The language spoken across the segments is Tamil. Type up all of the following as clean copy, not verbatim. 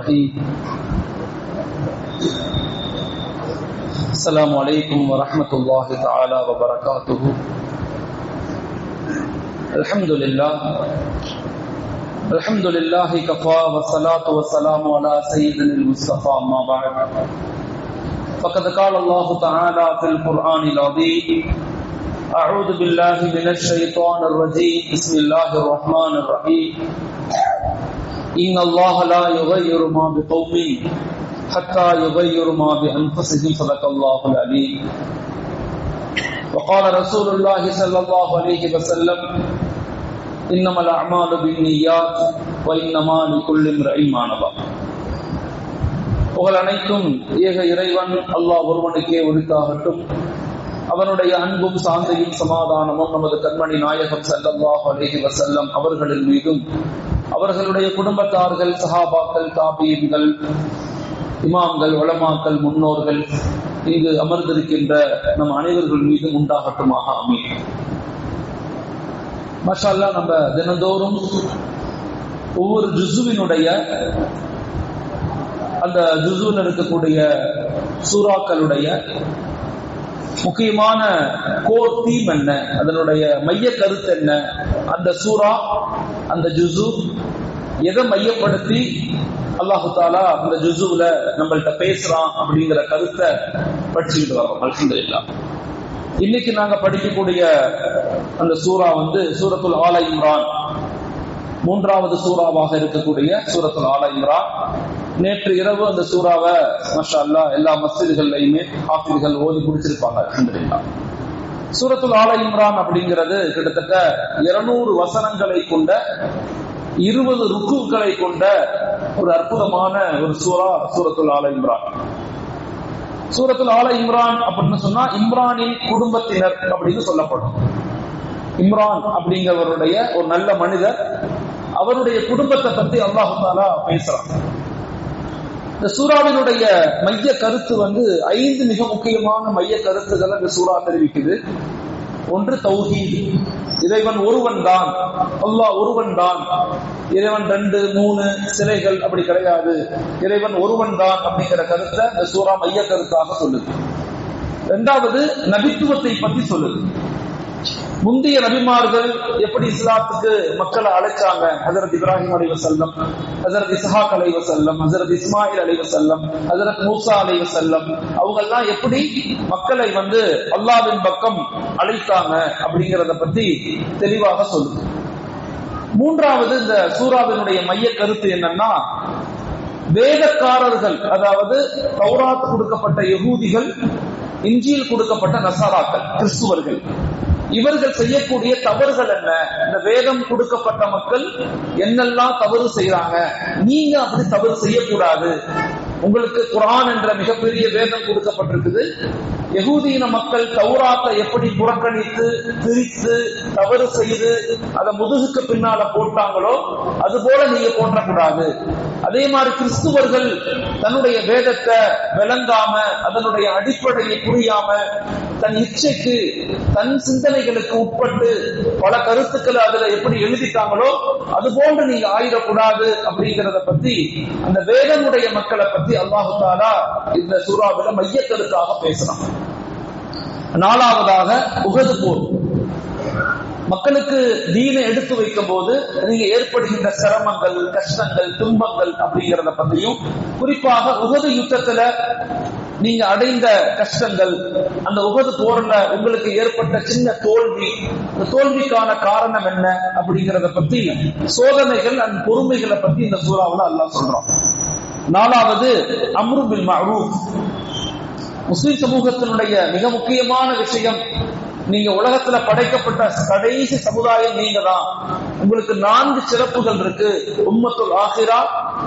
الرحيم. السلام عليكم ورحمة الله تعالى وبركاته. الحمد لله كفى والصلاة والسلام على سيدنا المصطفى. أما بعد فقد قال الله تعالى في القرآن العظيم: أعوذ بالله من الشيطان الرجيم. بسم الله الرحمن الرحيم. إن الله لا يغير ما بقوم حتى يغير ما بأنفسهم. صدق الله العليم. وقال رسول الله صلى الله عليه وسلم: إنما الأعمال بالنيات وإنما لكل امرئ ما نوى. புகழ் அனைத்தும் ஏக இறைவன் அல்லாஹ் ஒருவனுக்கே உரித்தாகட்டும். அவனுடைய அன்பும் சாந்தியும் சமாதானமும் நமது கண்மணி நாயகம் ஸல்லல்லாஹு அலைஹி வஸல்லம் அவர்களின் மீதும், அவர்களுடைய குடும்பத்தார்கள், சஹாபாக்கள், தாபீன்கள், இமாம்கள், உலமாக்கள், முன்னோர்கள், இங்கு அமர்ந்திருக்கின்ற நம் அனைவர்கள் மீதும் உண்டாகட்டுமாக. ஆமீன். மாஷா அல்லாஹ், நம்ம தினந்தோறும் ஒவ்வொரு ஜுஸுவினுடைய அந்த ஜுஸுவில் இருக்கக்கூடிய சூறாக்களுடைய முக்கியமான கோர் தீம் என்ன, அதனுடைய மைய கருத்து என்ன, அந்த சூரா அந்த ஜுஸு எதை மையப்படுத்தி அல்லாஹு தாலா அந்த ஜுஸுல நம்மள்கிட்ட பேசுறான் அப்படிங்கிற கருத்தை படிச்சுக்கிட்டு வரோம். அல்ஹம்துலில்லாஹ். இன்னைக்கு நாங்க படிக்கக்கூடிய அந்த சூரா சூரத்துல் ஆல இம்ரான், மூன்றாவது சூறாவாக இருக்கக்கூடிய சூரத்துல் ஆல இம்ரான். நேற்று இரவு அந்த சூறாவை மாஷா அல்லாஹ் எல்லா மஸ்ஜிதுகள்லையுமே ஹாஃபிஸ்கள் ஓதி முடிச்சிருப்பாங்க. அல்ஹம்துலில்லாஹ். சூரத்துல் ஆல இம்ரான் அப்படிங்கிறது கிட்டத்தட்ட 200 வசனங்களை கொண்ட 20 ருக்குகளை கொண்ட ஒரு அற்புதமான ஒரு சூரா சூரத்துல் ஆல இம்ரான். சூரத்துல் ஆல இம்ரான் அப்படின்னு சொன்னா இம்ரானின் குடும்பத்தினர் அப்படின்னு சொல்லப்படும். இம்ரான் அப்படிங்கிறவருடைய ஒரு நல்ல மனிதர், அவருடைய குடும்பத்தை பத்தி அல்லாஹ் தஆலா பேசுறான். இந்த சூறாவினுடைய மைய கருத்து 5 மிக முக்கியமான மைய கருத்துக்களை இந்த சூறா தெரிவிக்குது. ஒன்று தௌஹீத், இறைவன் ஒருவன் தான், அல்லாஹ் ஒருவன் தான். இறைவன் 2, 3 சிலைகள் அப்படி கிடையாது, இறைவன் ஒருவன் தான் அப்படிங்கிற கருத்தை இந்த சூறா மைய கருத்தாக சொல்லுது. 2வது நபித்துவத்தை பத்தி சொல்லுது. முந்தைய நபிமார்கள் எப்படி இஸ்லாத்துக்கு மக்களை அழைச்சாங்க, ஹஜரத் இப்ராஹிம் அலைஹிஸ்ஸலாம், ஹஜரத் இஸ்ஹாக் அலைஹிஸ்ஸலாம், ஹஜரத் இஸ்மாயில் அலைஹிஸ்ஸலாம், ஹஜரத் மூசா அலைஹிஸ்ஸலாம், அவங்க எல்லாம் எப்படி மக்களை அல்லாஹ்வின் பக்கம் அழைத்தாங்க அப்படிங்கறத பத்தி தெளிவாக சொல்லுது. 3வது இந்த சூறாவினுடைய மைய கருத்து என்னன்னா, வேதக்காரர்கள், அதாவது தௌராத் கொடுக்கப்பட்ட யகூதிகள், இன்ஜீல் கொடுக்கப்பட்ட நசாராக்கள், கிறிஸ்துவர்கள், இவர்கள் செய்யக்கூடிய தவறுகள் என்ன, இந்த வேதம் கொடுக்கப்பட்ட மக்கள் என்னெல்லாம் தவறு செய்யறாங்க, நீங்க அப்படி தவறு செய்யக்கூடாது. உங்களுக்கு குர்ஆன் என்ற மிகப்பெரிய வேதம் கொடுக்கப்பட்டிருக்குது. யகூதியின மக்கள் தௌராத்தை எப்படி புறக்கணித்து திரித்து தவறு செய்து அதை முதுகுக்கு பின்னால போட்டாங்களோ அது போல நீங்க போற்றக்கூடாது. அதே மாதிரி கிறிஸ்துவர்கள் தன்னுடைய வேதத்தை விளங்காம, அதனுடைய அடிப்படையை புரியாம, தன் இச்சைக்கு தன் சிந்தனைகளுக்கு உட்பட்டு பல கருத்துக்களை அதுல எப்படி எழுதிட்டாங்களோ அது போன்று நீங்க ஆயிடக்கூடாது அப்படிங்கிறத பத்தி, அந்த வேதனுடைய மக்களை பத்தி அல்லாஹ் தஆலா இந்த சூறாவில மைய கருத்தாக பேசலாம். 4வதாக உஹது போர். மக்களுக்கு தீனை எடுத்து வைக்கும் போது நீங்க ஏற்படுகின்ற சிரமங்கள், கஷ்டங்கள், துன்பங்கள் அப்படிங்கிறத பத்தியும், குறிப்பாக உஹது யுத்தத்துல நீங்க அடைந்த கஷ்டங்கள், அந்த உஹது போர்ல உங்களுக்கு ஏற்பட்ட சின்ன தோல்வி, அந்த தோல்விக்கான காரணம் என்ன அப்படிங்கிறத பத்தி, சோதனைகள் அந்த பொறுமைகளை பத்தி இந்த சூறாவுல அல்லாஹ் சொல்றான். 4வது அம்ரு பில் மஅரூஃப். முஸ்லிம் சமூகத்தினுடைய மிக முக்கியமான விஷயம், நீங்க உலகத்துல படைக்கப்பட்ட கடைசி சமுதாயம் நீங்க தான். உங்களுக்கு 4 சிறப்புகள் இருக்கு. உம்மத்துல் ஆஹிரா,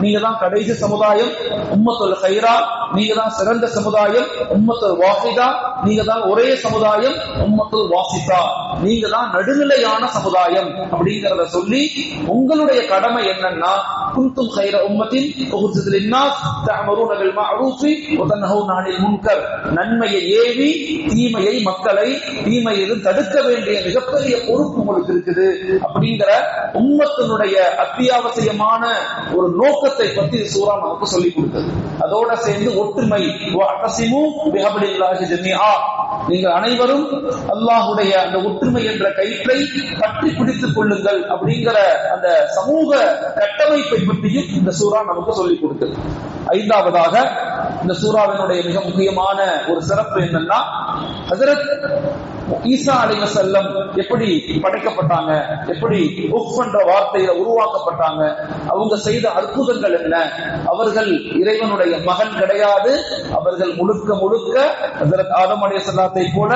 நீங்க தான் கடைசி சமுதாயம். உம்மத்துல் ஹைரா, நீங்க தான் சிறந்த சமுதாயம். உம்மத்துல் வாஹிதா, நீங்க தான் ஒரே சமுதாயம். உம்மத்துல் வாசிதா, நீங்க தான் நடுநிலையான சமுதாயம் அப்படிங்கறத சொல்லி உங்களுடைய கடமை என்னன்னா குன்தும் கைர உம்மத்தின் உஹ்ரிஜத் லின்னாஸ் தஅமரூன பில் மஅரூஃபி வ தன்ஹவுன அனில் முன்கர், நன்மையை ஏவி தீமையை மக்களை தீமையிலிருந்து தடுக்க வேண்டிய மிகப்பெரிய பொறுப்பு உங்களுக்கு இருக்குது அப்படிங்கிற உம்மத்தினுடைய அத்தியாவசியமான ஒரு நோக்கத்தை பத்தி சூரா நமக்கு சொல்லிக் கொடுத்தது. அதோட சேர்ந்து ஒற்றுமை, வஅதஸிமு பிஹப்லில்லாஹி ஜமீஆ, நீங்கள் அனைவரும் அல்லாஹ்வுடைய அந்த ஒற்றுமை என்ற கயிற்றை பற்றி பிடித்துக் கொள்ளுங்கள் அப்படிங்கிற அந்த சமூக கட்டமைப்பை பற்றியும் இந்த சூரா நமக்கு சொல்லிக் கொடுத்தது. ஐந்தாவதாக இந்த சூராவினுடைய மிக முக்கியமான ஒரு சிறப்பு என்னன்னா, ஹஜ்ரத் ஈசா அலைஹிஸ்ஸலாம் எப்படி படைக்கப்பட்டாங்க, எப்படி உஃப் என்ற வார்த்தையில உருவாக்கப்பட்டாங்க, அவங்க செய்த அற்புதங்கள் என்ன, அவர்கள் இறைவனுடைய மகன் கிடையாது, அவர்கள் முழுக்க முழுக்க ஹஜ்ரத் ஆதம் அலைஹிஸ்ஸலாத்தை போல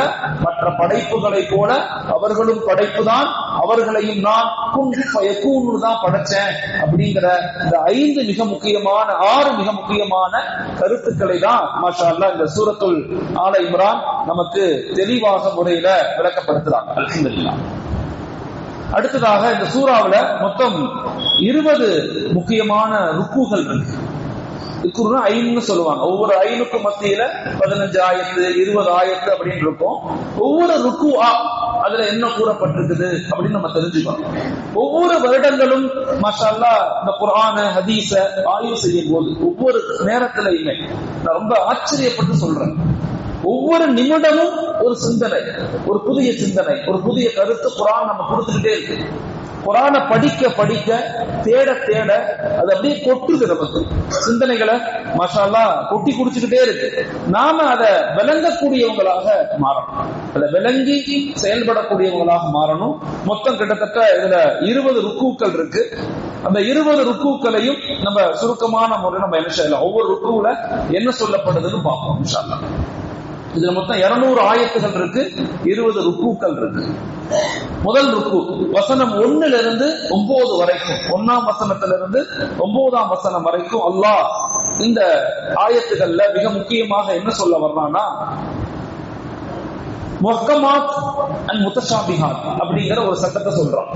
மற்ற படைப்புகளை போல அவர்களும் படைப்பு தான், அவர்களையும் நான் குன் ஃபயகூன் தான் படைச்சேன் அப்படிங்கிற இந்த 5 மிக முக்கியமான 6 மிக முக்கியமான கருத்துக்களை தான் மாஷா அல்லாஹ் இந்த சூரத்துல் ஆல இம்ரான் நமக்கு தெளிவாக முறையில விளக்கப்படுத்துறாங்க. அல்ஹம்துலில்லாஹ். அடுத்ததாக இந்த சூறாவுல மொத்தம் 20 முக்கியமான ருக்குகள் இருக்கு. ருக்குன்னா ஐன்னு சொல்லுவாங்க. ஒவ்வொரு ஐனுக்கும் மத்தியில 15 ஆயத்து 20 ஆயத்து அப்படின்னு இருக்கும். ஒவ்வொரு ருக்குஆ அதுல என்ன கூறப்பட்டிருக்குது அப்படின்னு நம்ம தெரிஞ்சுக்கணும். ஒவ்வொரு வருடங்களும் மாஷா அல்லாஹ் இந்த குர்ஆன ஹதீஸ ஆய்வு செய்யும் போது ஒவ்வொரு நேரத்திலையுமே நான் ரொம்ப ஆச்சரியப்பட்டு சொல்றேன். ஒவ்வொரு நிமிடமும் ஒரு சிந்தனை, ஒரு புதிய சிந்தனை, ஒரு புதிய கருத்து குர்ஆன் நம்ம கொடுத்துக்கிட்டே இருக்கு. குர்ஆனை படிக்க படிக்க தேட தேட அது அப்படியே கொட்டுது, நமக்கு சிந்தனைகளை மாஷா அல்லாஹ் கொட்டி குடிச்சுக்கிட்டே இருக்கு. நாம அதை விளங்கக்கூடியவங்களாக மாறணும், அதை விளங்கி செயல்படக்கூடியவங்களாக மாறணும். மொத்தம் கிட்டத்தட்ட இதுல 20 ருக்குக்கள் இருக்கு. அந்த 20 ருக்குக்களையும் நம்ம சுருக்கமான முறை நம்ம என்ன செய்யலாம், ஒவ்வொரு ருக்குல என்ன சொல்லப்படுதுன்னு பார்ப்போம் இன்ஷா அல்லாஹ். இதுல மொத்தம் 200 ஆயத்துகள் இருக்கு, 20 ருக்குக்கள் இருக்கு. முதல் ருக்கு வசனம் 1 இருந்து 9 வரைக்கும், 1ஆம் வசனத்திலிருந்து 9ஆம் வசனம் வரைக்கும் அல்லாஹ் இந்த ஆயத்துகள்ல மிக முக்கியமாக என்ன சொல்ல வர்றான்னா, முஹ்கமாத் அண்ட் முத்தஷாபிஹாத் அப்படிங்கிற ஒரு சட்டத்தை சொல்றான்.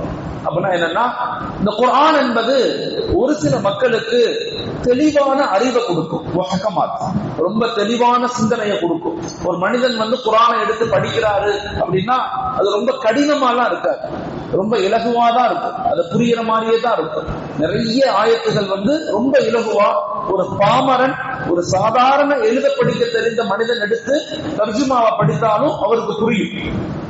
அப்படின்னா என்னன்னா, இந்த குர்ஆன் என்பது ஒரு சில மக்களுக்கு தெளிவான அறிவை கொடுக்கும். முஹ்கமாத் ரொம்ப தெளிவான சிந்தனையை கொடுக்கும். ஒரு மனிதன் குர்ஆனை எடுத்து படிக்கிறாரு அப்படின்னா அது ரொம்ப கடினமாலாம் இருக்காது, ரொம்ப இலகுவாதான் இருக்கும், அது புரியுற மாதிரியே தான் இருக்கும். நிறைய ஆயத்துகள் ரொம்ப இலகுவா ஒரு பாமரன், ஒரு சாதாரண எழுத படிக்க தெரிந்த மனிதன் எடுத்து தர்ஜுமாவை படித்தாலும் அவருக்கு புரியும்.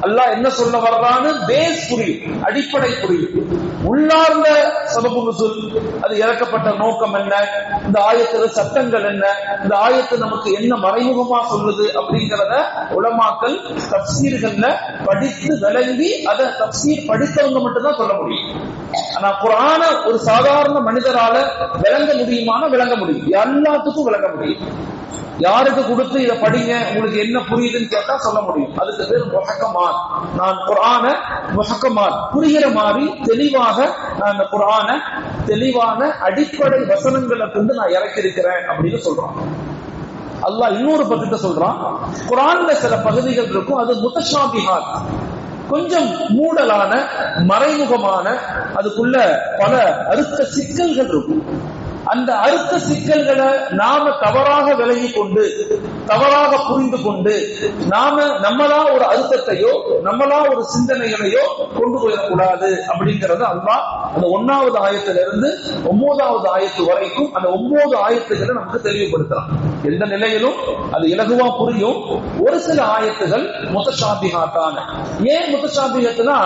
அல்லாஹ் என்ன சொல்ல வர்றான்னு பேஸ் புரியும், அடிப்படை புரியும். உள்ளார்ந்த சபபு நுஸூல், அது இறக்கப்பட்ட நோக்கம் என்ன, இந்த ஆயத்துல சட்டங்கள் என்ன, இந்த ஆயத்து நமக்கு என்ன மறைமுகமா சொல்லுது அப்படிங்கிறத உலமாக்கள் தஃப்சீர்கள்ல படித்து விளங்கி அதை தஃப்சீர் படித்தவங்க மட்டும்தான் சொல்ல முடியும். ஆனா குர்ஆன ஒரு சாதாரண மனிதரால விளங்க முடியுமான விளங்க முடியும், எல்லாத்துக்கும் விளங்க முடியும். யாருக்கு கொடுத்து இதை படிங்க உங்களுக்கு என்ன புரியுதுன்னு கேட்டா சொல்ல முடியும். அதுக்கு பேர் முஹக்கமாத். நான் குர்ஆனை முஹக்கமாத் புரிகிற மாதிரி தெளிவாக நான் இந்த குர்ஆனை தெளிவான அடிப்படை வசனங்களை கொண்டு நான் இறக்கி இருக்கிறேன் அப்படின்னு சொல்றான். அல்லாஹ் இன்னொரு பக்கத்தை சொல்றான், குர்ஆன்ல சில பகுதிகள் இருக்கும் அது முத்தஷாபிஹாத், கொஞ்சம் மூடலான மறைமுகமான, அதுக்குள்ள பல அர்த்த சிக்கல்கள் இருக்கும். அந்த அர்த்த சிக்கல்களை நாம தவறாக விலகி கொண்டு தவறாக புரிந்து கொண்டு நம்மளா ஒரு அர்த்தத்தையோ நம்மளா ஒரு சிந்தனைகளையோ கொண்டு போயிடக்கூடாது அப்படிங்கறது அல்லாஹ் அந்த 1வது ஆயத்திலிருந்து 9வது ஆயத்து வரைக்கும் அந்த 9 ஆயத்துகளை நமக்கு தெளிவுபடுத்தலாம். எந்த நிலையிலும் அது இலகுவா புரியும். ஒரு சில ஆயத்துகள் முத்தஷாபிஹாத்தான. ஏன் முத்தஷாபிஹாத்னா,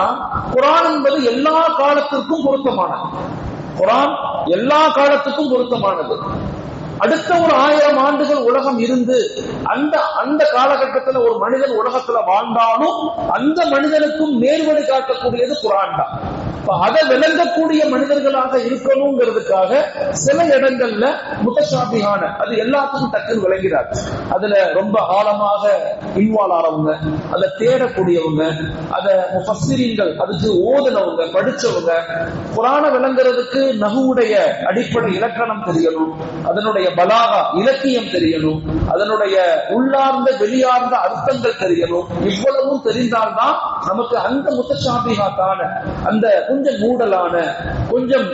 குர்ஆன் என்பது எல்லா காலத்திற்கும் பொருத்தமானது. குர்ஆன் எல்லா காலத்துக்கும் பொருத்தமானது. அடுத்த ஒரு 1000 ஆண்டுகள் உலகம் இருந்து அந்த காலகட்டத்தில் ஒரு மனிதன் உலகத்துல வாழ்ந்தாலும் அந்த மனிதனுக்கும் நேர்வழி காட்டக்கூடியது குர்ஆன் தான். அதை விளங்கக்கூடிய மனிதர்களாக இருக்கணுங்கிறதுக்காக சில இடங்கள்ல முத்தஷாபிஹான அது எல்லாத்துக்கும் டக்குன்னு விளங்கிறார். அதுல ரொம்ப ஆழமாக இன்வால்வ் ஆறவங்க, அதை தேடக்கூடியவங்க, அதை முஃபஸ்ஸிரீன்கள் அதுக்கு ஓதுனவங்க படிச்சவங்க, குர்ஆனை விளங்குறதுக்கு நஹ்வுடைய அடிப்படை இலக்கணம் தெரியணும், அதனுடைய பலாகா இலக்கியம் தெரியணும், அதனுடைய உள்ளார்ந்த வெளியார்ந்த அர்த்தங்கள் தெரியணும். இவ்வளவும் தெரிந்தால்தான் நமக்கு அந்த முத்தஷாபிஹாத்தான அந்த கொஞ்சம் மூடலான கொஞ்சம்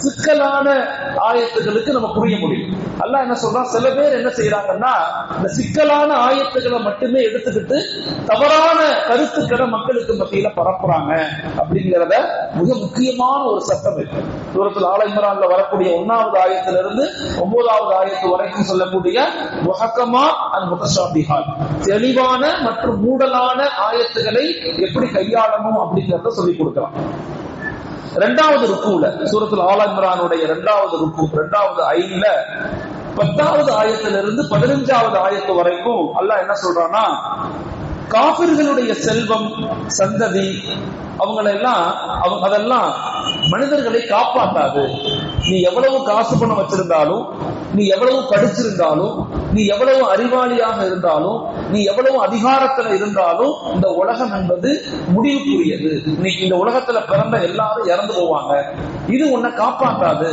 சிக்கலான ஆயத்துகளுக்கு நம்ம புரிய முடியும். அல்லாஹ் என்ன சொல்றான், சில பேர் என்ன செய்யறாங்கன்னா இந்த சிக்கலான ஆயத்துகளை மட்டுமே எடுத்துக்கிட்டு தவறான கருத்துக்களை மக்களுக்கு மத்தியில பரப்புறாங்க அப்படிங்கிறத மிக முக்கியமான ஒரு சட்டம் இருக்கு. சூரத்துல் ஆல இம்ரான்ல வரக்கூடிய 1வது ஆயத்திலிருந்து 9வது ஆயத்து வரைக்கும் சொல்லக்கூடிய முஹக்கமா அண்ட் முத்தஷாபிஹாத், தெளிவான மற்றும் மூடலான ஆயத்துகளை எப்படி கையாளணும் அப்படிங்கறத சொல்லிக் கொடுக்கலாம். 2வது ருக்குல சூரத்துல் ஆல இம்ரானுடைய 2வது ருக்கு 2வது ஐன்ல 10வது ஆயத்திலிருந்து 15வது ஆயத்து வரைக்கும் அல்லாஹ் என்ன சொல்றான்னா, காபிர்களுடைய செல்வம் சந்ததி அதெல்லாம் மனிதர்களை காப்பாற்றாது. நீ எவ்வளவு காசு பணம் வச்சிருந்தாலும், நீ எவ்வளவு படிச்சிருந்தாலும், நீ எவ்வளவு அறிவாளியாக இருந்தாலும், நீ எவ்வளவு அதிகாரத்துல இருந்தாலும் இந்த உலகம் என்பது முடிவுக்குரியது. இன்னைக்கு இந்த உலகத்துல பிறந்த எல்லாரும் இறந்து போவாங்க. இது உன்னை காப்பாற்றாது.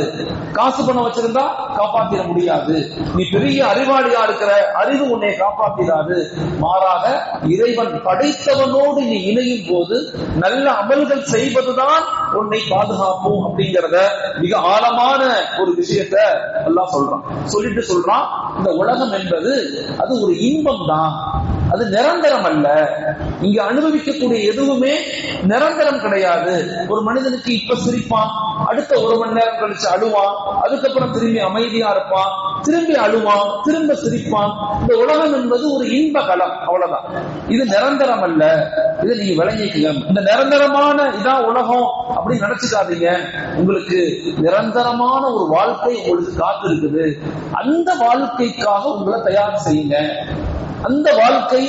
காசு பணம் வச்சிருந்தா காப்பாத்திட முடியாது. நீ பெரிய அறிவாளியா இருக்கிற அறிவு உன்னை காப்பாத்திடாது. மாறாக இறைவன் படைத்தவனோடு நீ இணையும் போது நல்ல அமல்கள் செய்வதுதான் உன்னை பாதுகாப்போம் அப்படிங்கிறத மிக ஆழமான ஒரு விஷயத்த எல்லாம் சொல்றான். இந்த உலகம் என்பது அது ஒரு இன்பம் தான், அது நிரந்தரம் அல்ல. இங்க அனுபவிக்கக்கூடிய எதுவுமே நிரந்தரம் கிடையாது. ஒரு மனிதனுக்கு இப்ப சிரிப்பான், அடுத்த 1 மணி நேரம் கழிச்சு அழுவான், அதுக்கப்புறம் திரும்பி அமைதியா இருப்பான், திரும்பி அழுவான், திரும்ப சிரிப்பான். இந்த உலகம் என்பது ஒரு இன்ப களம், அவ்வளவுதான். இது நிரந்தரம் அல்ல. இதை நீங்க விளங்கிக்கங்க. இந்த நிரந்தரமான இதான் உலகம் அப்படின்னு நினைச்சுக்காதீங்க. உங்களுக்கு நிரந்தரமான ஒரு வாழ்க்கை உங்களுக்கு காத்து இருக்குது. அந்த வாழ்க்கைக்காக உங்களை தயார் செய்யுங்க. அந்த வாழ்க்கை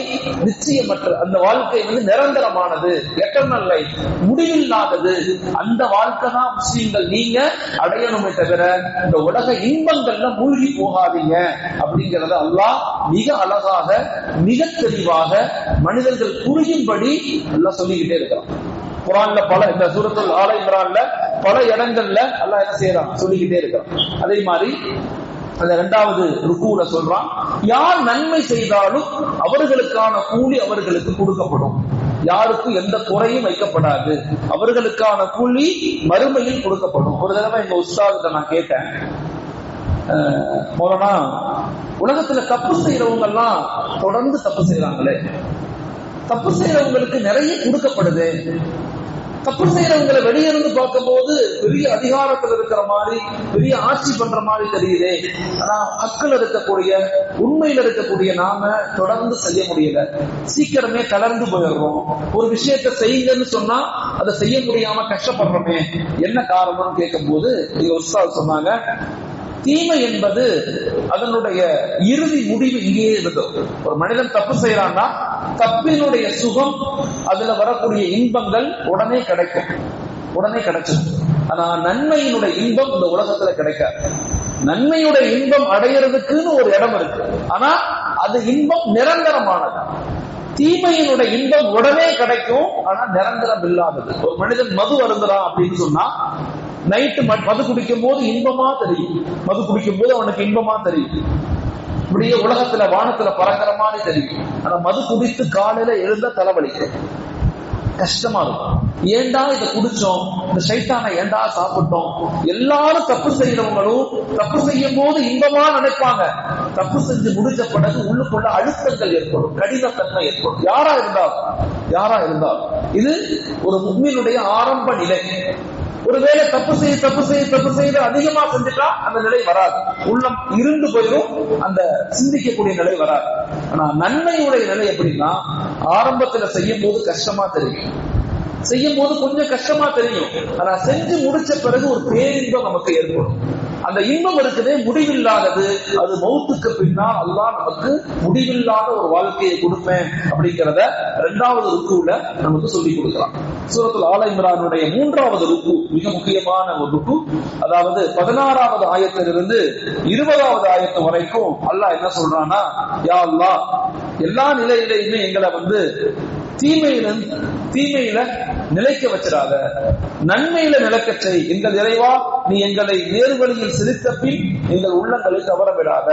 நிச்சயமற்ற, அந்த வாழ்க்கை நிரந்தரமானது, எட்டர்னல் லைஃப், முடிவில்லாதது. அந்த வாழ்க்கை தான் முஸ்லிம்கள் நீங்க அடையணுமே தவிர இந்த உலக இன்பங்கள்ல மூழ்கி போகாதீங்க அப்படிங்கறத அல்லாஹ் மிக அழகாக மிக தெளிவாக மனிதர்கள் புரியும்படி அல்லாஹ் சொல்லிக்கிட்டே இருக்கிறான். குர்ஆன்ல இந்த சூரத்துல் ஆல இம்ரான்ல பல இடங்கள்ல அல்லாஹ் என்ன செய்யறான், சொல்லிக்கிட்டே இருக்கிறான். அதே மாதிரி அந்த 2வது ருக்குல சொல்றான், யார் நன்மை செய்தாலும் அவர்களுக்கான கூலி அவர்களுக்கு கொடுக்கப்படும். யாருக்கும் எந்த குறையும் வைக்கப்படாது. அவர்களுக்கான கூலி மறுமையில் கொடுக்கப்படும். ஒரு தடவை எங்க உஸ்தாதுகிட்ட நான் கேட்டேன், மௌலானா உலகத்துல தப்பு செய்யறவங்க எல்லாம் தொடர்ந்து தப்பு செய்யறாங்களே, தப்பு செய்யறவங்களுக்கு நிறைய கொடுக்கப்படுது. தப்பு செய்யறவங்களை வெளியிருந்து பார்க்கும் போது பெரிய அதிகாரத்தில் இருக்கிற மாதிரி, பெரிய ஆட்சி பண்ற மாதிரி தெரியுது. ஆனா ஹக்கில் இருக்கக்கூடிய உண்மையில இருக்கக்கூடிய நாம தொடர்ந்து செய்ய முடியல. சீக்கிரமே கலர்ந்து போயிடுறோம். ஒரு விஷயத்த செய்யுங்கன்னு சொன்னா அதை செய்ய முடியாம கஷ்டப்படுறோமே, என்ன காரணம்னு கேட்கும் போது இங்க உஸ்தாத் சொன்னாங்க, தீமை என்பது அதனுடைய இறுதி முடிவு இங்கேயே இருந்தோம். ஒரு மனிதன் தப்பு செய்யறான்னா தப்பினுடைய சுகம், அதுல வரக்கூடிய இன்பங்கள் உடனே கிடைக்கும். ஆனா நன்மையினுடைய இன்பம் இந்த உலகத்துல கிடைக்காது. நன்மையுடைய இன்பம் அடையிறதுக்குன்னு ஒரு இடம் இருக்கு, ஆனா அது இன்பம் நிரந்தரமானது. தீமையினுடைய இன்பம் உடனே கிடைக்கும், ஆனா நிரந்தரம் இல்லாதது. ஒரு மனிதன் மது அருந்துறான் அப்படின்னு சொன்னா நைட்டு மது குடிக்கும் போது இன்பமா தெரியும், மது குடிக்கும் போது அவனுக்கு இன்பமா தெரியும், இப்படியே உலகத்துல வானத்துல பறக்கிற மாதிரி தெரியும். ஆனா மது குடித்து காலையில எழுந்த தலைவலிக்கும், கஷ்டமா இருக்கும். ஏண்டா இதை குடிச்சோம், இந்த சைத்தானை ஏண்டா சாப்பிட்டோம். எல்லாரும் தப்பு செய்யறவங்களும் தப்பு செய்யும் போது இன்பமா நினைப்பாங்க. தப்பு செஞ்சு முடிஞ்ச பிறகு உள்ளுக்குள்ள அழுத்தங்கள் ஏற்படும், கடினத்தன்மை ஏற்படும். யாரா இருந்தாலும் இது ஒரு முஃமினுடைய ஆரம்ப நிலை. ஒருவேளை தப்பு செய்து அதிகமா செஞ்சுட்டா அந்த நிலை வராது, உள்ளம் இருந்து போயிடும், அந்த சிந்திக்கக்கூடிய நிலை வராது. ஆனா நன்மையுடைய நிலை எப்படின்னா, ஆரம்பத்துல செய்யும் போது கஷ்டமா தெரியும், செய்யும் போது கொஞ்சம் கஷ்டமா தெரியும், ஆனா செஞ்சு முடிச்ச பிறகு ஒரு பேரின்பம் நமக்கு ஏற்படும். அந்த இன்பம் இருக்குதே முடிவில்லாதது. அது மௌத்துக்கு பின்னால் அல்லாஹ் நமக்கு முடிவில்லாத ஒரு வாழ்க்கையை கொடுப்பேன் அப்படிங்கிறத 2வது ருக்குல நமக்கு சொல்லிக் கொடுக்கலாம். சூரத்துல் ஆல இம்ரானுடைய 3வது ருக்கு மிக முக்கியமான ஒரு ருக்கு. அதாவது 16வது ஆயத்திலிருந்து 20வது ஆயத்து வரைக்கும் அல்லாஹ் என்ன சொல்றான்னா, யா அல்லாஹ் எல்லா நிலையிலையுமே எங்களை தீமையில நிலைக்க வச்சிடாத, நன்மையில நிலைக்க செய். எங்கள் இறைவா, நீ எங்களை நேர்வழியில் செலுத்த பின் எங்கள் உள்ளங்களை தவற விடாத.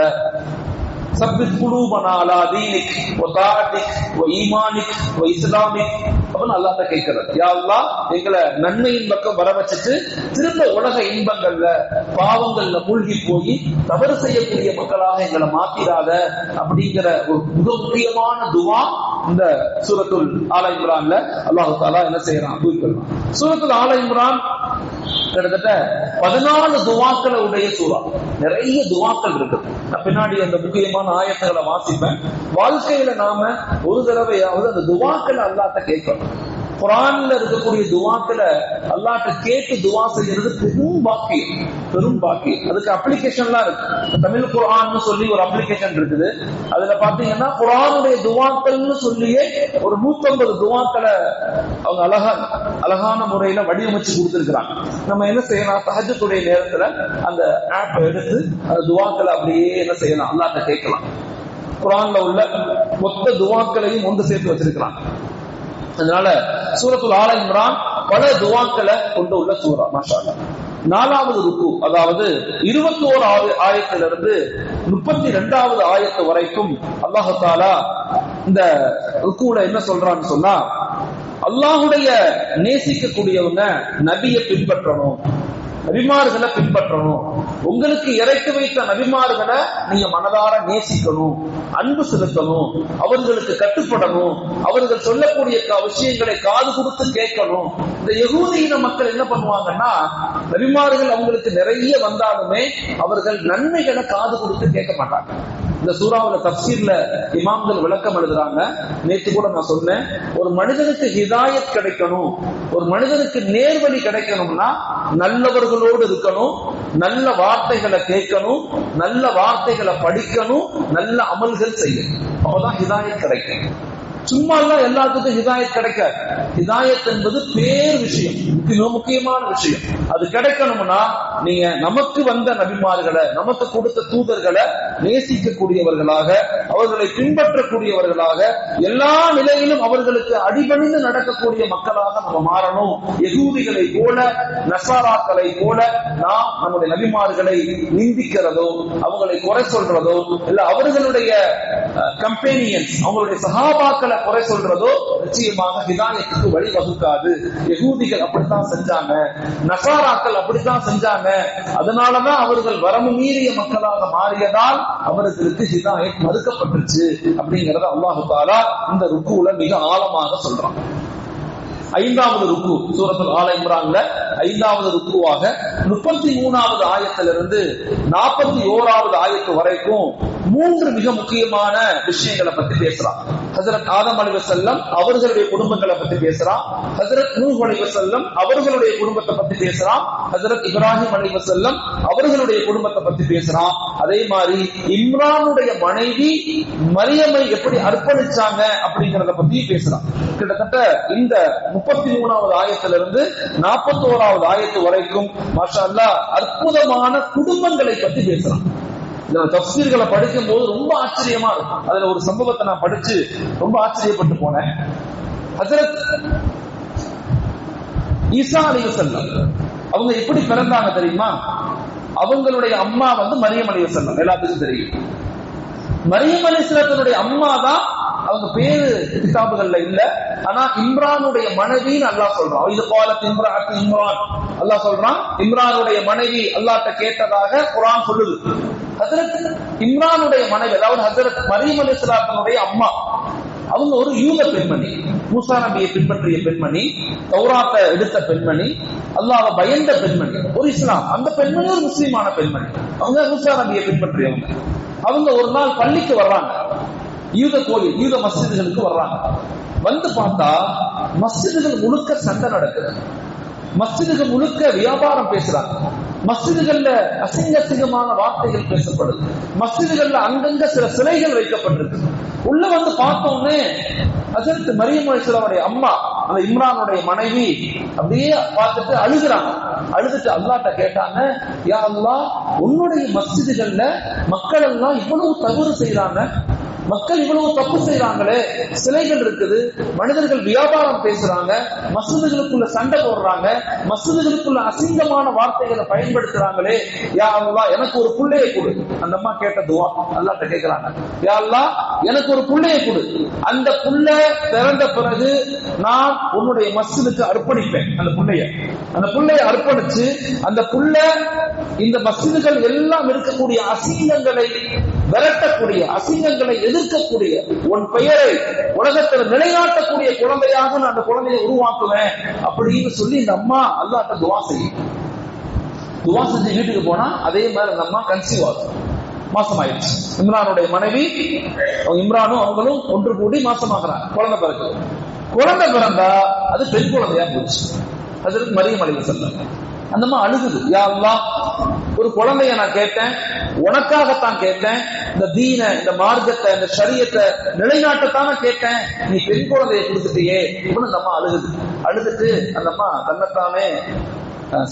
சப்பித் குலூபனா அலா தீனிக் வ தாஅத்திக் வ ஈமானிக் வ இஸ்லாமிக் அப்படின்னு அல்லாஹ் கேட்கிறார். யா அல்லாஹ், எங்களை நன்மையின் பக்கம் வர வச்சுட்டு திரும்ப உலக இன்பங்கள்ல பாவங்கள்ல மூழ்கி போய் தவறு செய்யக்கூடிய மக்களாக எங்களை மாத்திராத அப்படிங்கிற ஒரு மிக முக்கியமான துவா இந்த சூரத்துல் ஆல இம்ரான்ல அல்லாஹ் தஆலா என்ன செய்யறான், கூறிக்கலாம். சூரத்துல் ஆல இம்ரான் கிட்டத்தட்ட 14 துவாக்களை உடைய சூரா. நிறைய துவாக்கள் இருக்கு. நான் பின்னாடி அந்த முக்கியமான ஆயத்துகளை வாசிப்பேன். வாழ்க்கையில நாம ஒரு தடவையாவது அந்த துவாக்களை அல்லாஹ்ட்ட கேட்கணும். குர்ஆன்ல இருக்கக்கூடிய துவாக்களை அல்லாஹ்ட்ட கேட்டு துவா செய்யறது பெரும் பாக்கியம், பெரும் பாக்கியம். அதுக்கு அப்ளிகேஷன்லாம் இருக்கு. தமிழ் குர்ஆன்னு சொல்லி ஒரு அப்ளிகேஷன் இருக்குது. அதுல பாத்தீங்கன்னா குர்ஆனுடைய துவாக்கள்னு சொல்லியே ஒரு 150 துவாக்களை அவங்க அழகான முறையில வடிவமைச்சு கொடுத்திருக்கிறாங்க. நம்ம என்ன செய்யலாம், தஹஜ்ஜுடைய நேரத்துல அந்த ஆப் எடுத்து அந்த துவாக்களை அப்படியே என்ன செய்யலாம், அல்லாஹ்ட்ட கேட்கலாம். குர்ஆன்ல உள்ள மொத்த துவாக்களையும் ஒன்று சேர்த்து வச்சிருக்கிறாங்க. அதனால சூரத்துல் ஆல இம்ரான் பல துவாக்களை கொண்டு உள்ள சூரா. மாஷா அல்லாஹ். 4வது ருக்கு, அதாவது 21வது ஆயத்திலிருந்து 32வது ஆயத்து வரைக்கும் அல்லாஹ் தஆலா இந்த ருக்குல என்ன சொல்றான்னு சொன்னா, அல்லாஹ்வுடைய நேசிக்கக்கூடியவங்க நபியை பின்பற்றணும், நபிமார்களை பின்பற்றணும். உங்களுக்கு இறக்கி வைத்த நபிமார்களை நீங்க மனதார நேசிக்கணும், அன்பு செலுத்தணும், அவர்களுக்கு கட்டுப்படணும், அவர்கள் சொல்லக்கூடிய விஷயங்களை காது கொடுத்து கேட்கணும். இந்த யகூதியின மக்கள் என்ன பண்ணுவாங்கன்னா, நபிமார்கள் அவங்களுக்கு நிறைய வந்தாலுமே அவர்கள் நன்மைகளை காது கொடுத்து கேட்க மாட்டாங்க. இந்த சூறாவுல தஃப்சீர்ல இமாம்கள் விளக்கம் எழுதுறாங்க. நேற்று கூட நான் சொன்னேன், ஒரு மனிதனுக்கு ஹிதாயத் கிடைக்கணும், ஒரு மனிதனுக்கு நேர்வழி கிடைக்கணும்னா நல்லவர்களோடு இருக்கணும், நல்ல வார்த்தைகளை கேட்கணும், நல்ல வார்த்தைகளை படிக்கணும், நல்ல அமல்கள் செய்யணும். அப்பதான் ஹிதாயத் கிடைக்கும். சும்மா எல்லாம் எல்லாத்துக்கும் ஹிதாயத் கிடைக்காது. ஹிதாயத் என்பது பேர் விஷயம், மிக முக்கியமான விஷயம். அது கிடைக்கணும்னா நீங்க நமக்கு வந்த நபிமார்களை, நமக்கு கொடுத்த தூதர்களை நேசிக்கக்கூடியவர்களாக, அவர்களை பின்பற்றக்கூடியவர்களாக, எல்லா நிலையிலும் அவர்களுக்கு அடிபணிந்து நடக்கக்கூடிய மக்களாக நம்ம மாறணும். யகூதிகளை போல, நசாராக்களை போல நாம் நம்முடைய நபிமார்களை நிந்திக்கிறதோ, அவங்களை குறை சொல்றதோ, இல்ல அவர்களுடைய கம்பெனியன்ஸ், அவங்களுடைய சஹாபாக்களை குறை சொல்றதோ நிச்சயமாக ஹிதாயத்துக்கு வழிவகுக்காது. யகூதிகள் அப்படித்தான் செஞ்சாங்க, நசாராக்கள் அப்படித்தான் செஞ்சாங்க. அதனாலதான் அவர்கள் வரம்பு மீறிய மக்களாக மாறியதால் அவர்களுக்கு ஹிதாயத் மறுக்கப்பட்டுருச்சு அப்படிங்கறத அல்லாஹ் தஆலா இந்த ருக்குல மிக ஆழமாக சொல்றான். 5வது ருக்கு சூரத்துல் ஆல இம்ரான்ல 5வது ருக்குவாக 33வது ஆயத்திலிருந்து 41வது ஆயத்து வரைக்கும் 3 மிக முக்கியமான விஷயங்களை பத்தி பேசுறான். ஹஜ்ரத் ஆதம் அலைஹிஸ்ஸலாம் அவர்களுடைய குடும்பங்களை பத்தி பேசுறான். ஹஜ்ரத் நூஹ் அலைஹிஸ்ஸலாம் அவர்களுடைய குடும்பத்தை பத்தி பேசுறான். ஹஜ்ரத் இப்ராஹிம் அலைஹிஸ்ஸலாம் அவர்களுடைய குடும்பத்தை பத்தி பேசுறான். அதே மாதிரி இம்ரானுடைய மனைவி மரியமை எப்படி அர்ப்பணிச்சாங்க அப்படிங்கறத பத்தி பேசுறான். கிட்டத்தட்ட இந்த 33வது ஆயத்திலிருந்து 41வது ஆயத்து வரைக்கும் மாஷா அல்லாஹ் அற்புதமான குடும்பங்களை பத்தி பேசுறான். இந்த தஃப்சீர்களை படிக்கும் போது ரொம்ப ஆச்சரியமா இருக்கும். அதுல ஒரு சம்பவத்தை நான் படிச்சு ரொம்ப ஆச்சரியப்பட்டு போனேன். ஹஜ்ரத் ஈசா அலைஹிஸ்ஸலாம் அவங்க எப்படி பிறந்தாங்க தெரியுமா? அவங்களுடைய அம்மா மரியம் அலைஹிஸ்ஸலாம், எல்லாத்துக்கும் தெரியும். மரியம் அலைஹிஸ்ஸலாத்துடைய அம்மா தான், அவங்க பேரு கிதாபுகள்ல இல்ல, ஆனா இம்ரானுடைய மனைவின்னு அல்லாஹ் சொல்றான். இது காலத் இம்ரான், இம்ரான் அல்லாஹ் சொல்றான். இம்ரானுடைய மனைவி அல்லாஹ்ட்ட கேட்டதாக குர்ஆன் சொல்லுது. ஹஜ்ரத் இம்ரானுடைய மனைவி, அதாவது ஹஜ்ரத் மரியம் அலைஹிஸ்ஸலாத்துடைய அம்மா, அவங்க ஒரு யூத பெண்மணி, மூசா நபியை பின்பற்றிய பெண்மணி, தௌராத்தை எடுத்த பெண்மணி, அல்லாஹ்வை பயந்த பெண்மணி, ஒரு இஸ்லாம். அந்த பெண்மணி ஒரு முஸ்லிமான பெண்மணி. அவங்க மூசா நபியை பின்பற்றியவங்க. அவங்க ஒரு நாள் பள்ளிக்கு வர்றாங்க, யூத கோயில், யூத மஸ்ஜிதுகளுக்கு வர்றாங்க. வந்து பார்த்தா மஸ்ஜிதுகள் முழுக்க சண்டை நடக்குது, மஸ்ஜிதுகள் முழுக்க வியாபாரம் பேசுறாங்க, மஸ்ஜிதுகள்ல அசிங்க அசிங்கமான வார்த்தைகள் பேசப்படுது, மஸ்ஜிதுகள்ல அங்கங்க சில சிலைகள் வைக்கப்பட்டிருக்கு. உள்ள வந்து பார்த்தோன்னே ஹஜ்ரத் மரியம் அலைஹிஸ்ஸலாமுடைய அம்மா, அந்த இம்ரானுடைய மனைவி அப்படியே பார்த்துட்டு அழுகுறாங்க. அழுதுட்டு அல்லாஹ்ட்ட கேட்டாங்க, யா அல்லாஹ், உன்னுடைய மஸ்ஜிதுகள்ல மக்கள் எல்லாம் இவ்வளவு தவறு செய்யறாங்க, மக்கள் இவ்வளவு தப்பு செய்யறாங்களே, சிலைகள் இருக்குது, மனிதர்கள் வியாபாரம் பேசுறாங்க, மசூதிகளுக்குள்ள சண்டை போடுறாங்க, மசூதிகளுக்குள்ள அசிங்கமான வார்த்தைகளை பயன்படுத்துறாங்களே, யா அல்லாஹ் எனக்கு ஒரு புள்ளையை கொடு. அந்த அம்மா கேட்ட துவா அல்லாஹ்ட்ட கேட்கிறாங்க, யா அல்லாஹ் எனக்கு ஒரு புள்ளையை கொடு, அந்த புள்ள பிறந்த பிறகு நான் உன்னுடைய மஸ்ஜிதுக்கு அர்ப்பணிப்பேன். அந்த புள்ளைய அர்ப்பணிச்சு அந்த புள்ள இந்த மஸ்ஜிதுகள் எல்லாம் இருக்கக்கூடிய அசிங்கங்களை விரட்டக்கூடிய, அசிங்கங்களை எதிர்க்கக்கூடிய, உன் பெயரை உலகத்தில் நிலைநாட்டக்கூடிய குழந்தையாக நான் அந்த குழந்தையை உருவாக்குவேன் அப்படின்னு சொல்லி இந்த அம்மா அல்லாஹ்ட்ட துவா செய்யும். துவா செஞ்சு வீட்டுக்கு போனா அதே மாதிரி அந்த அம்மா கன்சீவ் ஆகும், மாசமாயிடுச்சு. இம்ரானுடைய மனைவி இம்ரானும் அவங்களும் ஒன்று கூடி மாசமாகறாங்க. குழந்தை பிறந்தா அது பெண் குழந்தையா போச்சு. அதற்கு மரியம் அலைஹிஸ்ஸலாம் அந்த அம்மா அழுகுது, யா அல்லாஹ் ஒரு குழந்தைய நான் கேட்டேன், உனக்காகத்தான் கேட்டேன், இந்த தீன, இந்த மார்க்கத்தை, இந்த ஷரியத்தை நிலைநாட்டத்தான கேட்டேன், நீ பெண் குழந்தைய கொடுத்துட்டியே அப்படின்னு அந்த அம்மா அழுதுட்டு அந்த அம்மா தன்னைத்தானே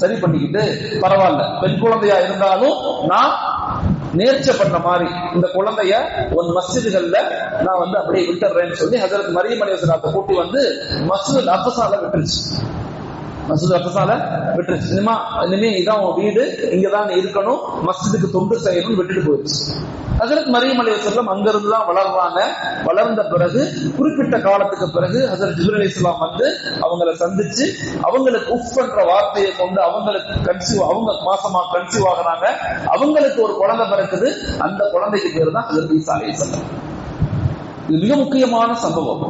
சரி பண்ணிக்கிட்டு, பரவாயில்ல பெண் குழந்தையா இருந்தாலும் நான் நேர்ச்சை பண்ண மாதிரி இந்த குழந்தைய உன் மஸ்ஜிதுகள்ல நான் அப்படியே விட்டுறேன்னு சொல்லி ஹஜரத் மரியம் அலைஹிஸ்ஸலாத்தை கூட்டி மஸ்ஜிதுல் அக்ஸால விட்டுருச்சு. இனிமே இதான் உன் வீடு, இங்கதான் இருக்கணும், மஸ்ஜிதுக்கு தொண்டு செய்யணும்னு விட்டுட்டு போயிடுச்சு. ஹஜரத் மரியம் அலைஹிஸ்ஸலாம் அங்கிருந்துதான் வளர்றாங்க. வளர்ந்த பிறகு குறிப்பிட்ட காலத்துக்கு பிறகு ஹஜரத் ஜிப்ரீல் அலைஹிஸ்ஸலாம் அவங்களை சந்திச்சு அவங்களுக்கு உஃப் என்ற வார்த்தையை கொண்டு அவங்களுக்கு அவங்க மாசமா கன்சீவ் ஆகுறாங்க. அவங்களுக்கு ஒரு குழந்தை பிறக்குது. அந்த குழந்தைக்கு பேரு தான் ஹஜரத் ஈசா அலைஹிஸ்ஸலாம். இது மிக முக்கியமான சம்பவம்.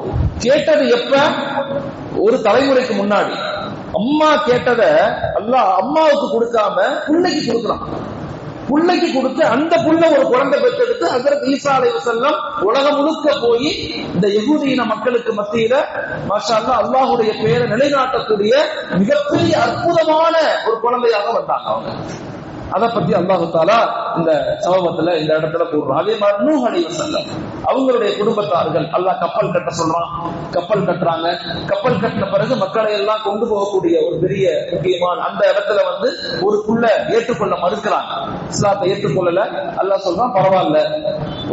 கேட்டது எப்ப? ஒரு தலைமுறைக்கு முன்னாடி. அம்மா கேட்டத அல்லாஹ் அம்மாவுக்கு கொடுக்காம புள்ளைக்கு கொடுக்கலாம். புள்ளைக்கு கொடுத்து அந்த புள்ள ஒரு குழந்தை பெற்றெடுத்து ஹஜரத் ஈசா அலைஹிஸ்ஸலாம் உலகம் முழுக்க போய் இந்த யகூதியின மக்களுக்கு மத்தியில மாஷா அல்லாஹ் அல்லாஹ்வுடைய பெயரை நிலைநாட்டக்கூடிய மிகப்பெரிய அற்புதமான ஒரு குழந்தையாக வந்தாங்க அவங்க. அதை பத்தி அல்லாஹ் தஆலா இந்த சம்பவத்துல இந்த இடத்துல கூறுறான். அதே மாதிரி நூஹ் அலைஹிஸ்ஸலாம் அவங்களுடைய குடும்பத்தார்கள் அல்லாஹ் கப்பல் கட்ட சொல்றான். கப்பல் கட்டுறாங்க. கப்பல் கட்டின பிறகு மக்களை எல்லாம் கொண்டு போகக்கூடிய ஒரு பெரிய முக்கியமான அந்த இடத்துல ஒரு புள்ள ஏற்றுக்கொள்ள மறுக்கிறாங்க. இஸ்லாத்தை ஏற்றுக்கொள்ளல. அல்லாஹ் சொல்றான், பரவாயில்ல,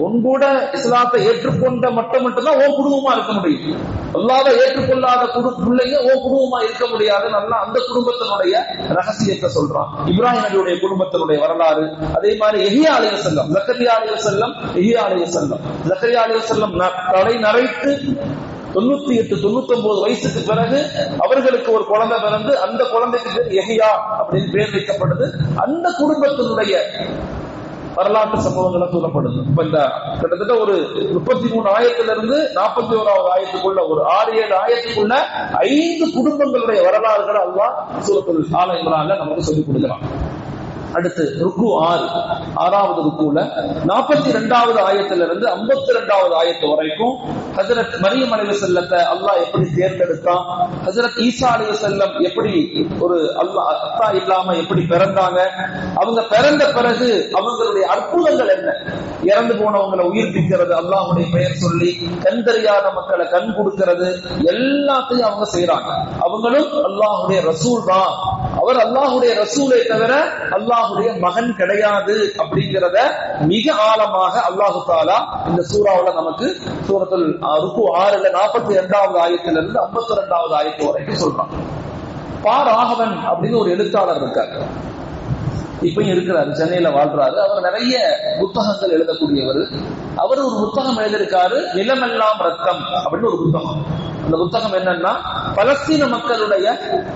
உன் கூட இஸ்லாத்தை ஏற்றுக்கொண்ட மட்டும்தான் உன் குடும்பமா இருக்க முடியும். அல்லாஹ்வை ஏற்றுக்கொள்ளாத பிள்ளைங்க உன் குடும்பமா இருக்க முடியாது. நல்லா அந்த குடும்பத்தினுடைய ரகசியத்தை சொல்றான். இப்ராஹிம் நபியுடைய குடும்பத்தினுடைய வரலாறு. அதே மாதிரி யஹ்யா அலைஹிஸ்ஸலாம், ஜக்கரியா அலைஹிஸ்ஸலாம், யஹ்யா அலைஹிஸ்ஸலாம். ஜக்கரியா அலைஹிஸ்ஸலாம் தலை நரைத்து 98-99 வயசுக்கு பிறகு அவர்களுக்கு ஒரு குழந்தை பிறந்து அந்த குழந்தைக்கு பேர் யஹ்யா அப்படின்னு பேர் வைக்கப்படுது. அந்த குடும்பத்தினுடைய வரலாற்று சம்பவங்களை சொல்லப்படுது. இப்ப இந்த கிட்டத்தட்ட ஒரு 33 ஆயத்திலிருந்து 41வது ஆயத்துக்குள்ள ஒரு 6-7 ஆயத்துக்குள்ள 5 குடும்பங்களுடைய வரலாறுகளை அல்லாஹ் சூரத்துல் ஆல இம்ரான்ல நமக்கு சொல்லிக் கொடுக்கிறான். அடுத்து ருக்கு 6வது ருக்குல 42வது ஆயத்திலிருந்து 52வது ஆயத்து வரைக்கும் ஹஜரத் மரியம் அலைஹிஸ்ஸலாத்தை அல்லாஹ் எப்படி தேர்ந்தெடுத்தான், ஹஜரத் ஈசா அலைஹிஸ்ஸலாம் எப்படி ஒரு அல்லாஹ் அத்தா இல்லாம எப்படி பிறந்தாங்க, அவங்க பிறந்த பிறகு அவங்களுடைய அற்புதங்கள் என்ன, இறந்து போனவங்களை உயிர்ப்பிக்கிறது, அல்லாஹ்வுடைய பெயர் சொல்லி கண் தெரியாத மக்களை கண் கொடுக்கிறது, எல்லாத்தையும் அவங்க செய்யறாங்க. அவங்களும் அல்லாஹ்வுடைய ரசூல் தான். அவர் அல்லாஹ்வுடைய ரசூலை தவிர அல்லாஹ்வுடைய மகன் கிடையாது அப்படிங்கிறத மிக ஆழமாக அல்லாஹு தஆலா இந்த சூராவுல நமக்கு சூரத்துல் ருக்கு 6ல 42வது ஆயத்திலிருந்து 52வது ஆயத்து வரைக்கும் சொல்றான். ராகவன் அப்படின்னு ஒரு எழுத்தாளர் இருக்காரு. இப்பயும் இருக்கிறாரு, சென்னையில வாழ்றாரு. அவர் நிறைய புத்தகங்கள் எழுதக்கூடியவர். அவர் ஒரு புத்தகம் எழுதியிருக்காரு, நிலமெல்லாம் ரத்தம் அப்படின்னு ஒரு புத்தகம். அந்த புத்தகம் என்னன்னா பலஸ்தீன மக்களுடைய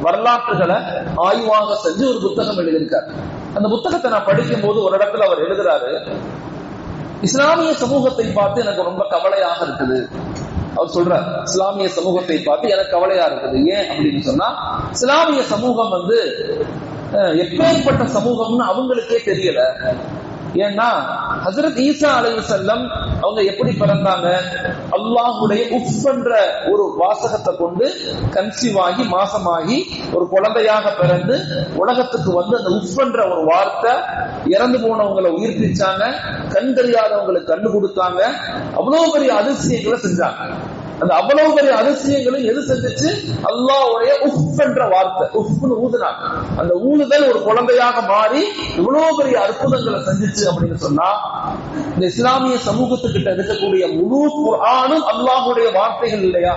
வரலாற்றுகளை ஆய்வாக செஞ்சு ஒரு புத்தகம் எழுதியிருக்காரு. அந்த புத்தகத்தை நான் படிக்கும் போது ஒரு இடத்துல அவர் எழுதுறாரு, இஸ்லாமிய சமூகத்தை பார்த்து எனக்கு ரொம்ப கவலையாக இருக்குது. அவர் சொல்றார், இஸ்லாமிய சமூகத்தை பார்த்து எனக்கு கவலையா இருக்குது. ஏன் அப்படின்னு சொன்னா, இஸ்லாமிய சமூகம் எப்பேற்பட்ட சமூகம்னு அவங்களுக்கே தெரியல. ஏன்னா ஹஜரத் ஈசா அலைஹிஸ்ஸலாம் அவங்க எப்படி பிறந்தாங்க, அல்லாஹ்வுடைய உஃப் என்ற ஒரு வாசகத்தை கொண்டு கன்சீவ் ஆகி மாசமாகி ஒரு குழந்தையாக பிறந்து உலகத்துக்கு அந்த உஃப் என்ற ஒரு வார்த்தை, இறந்து போனவங்களை உயிர்ப்பிச்சாங்க, கண் தெரியாதவங்களுக்கு கண்ணு கொடுத்தாங்க, அவ்வளவு பெரிய அதிசயங்களை செஞ்சாங்க. அந்த அவ்வளவு பெரிய அதிசயங்களும் எது செஞ்சிச்சு? அல்லாஹ்வுடைய உஃப் என்ற வார்த்தை. உஃப்னு ஊதுனாங்க. அந்த ஊதுதல் ஒரு குழந்தையாக மாறி இவ்வளவு பெரிய அற்புதங்களை செஞ்சிச்சு அப்படின்னு சொன்னா, இந்த இஸ்லாமிய சமூகத்துக்கிட்ட இருக்கக்கூடிய முழு குர்ஆனும் அல்லாஹ்வுடைய வார்த்தைகள் இல்லையா?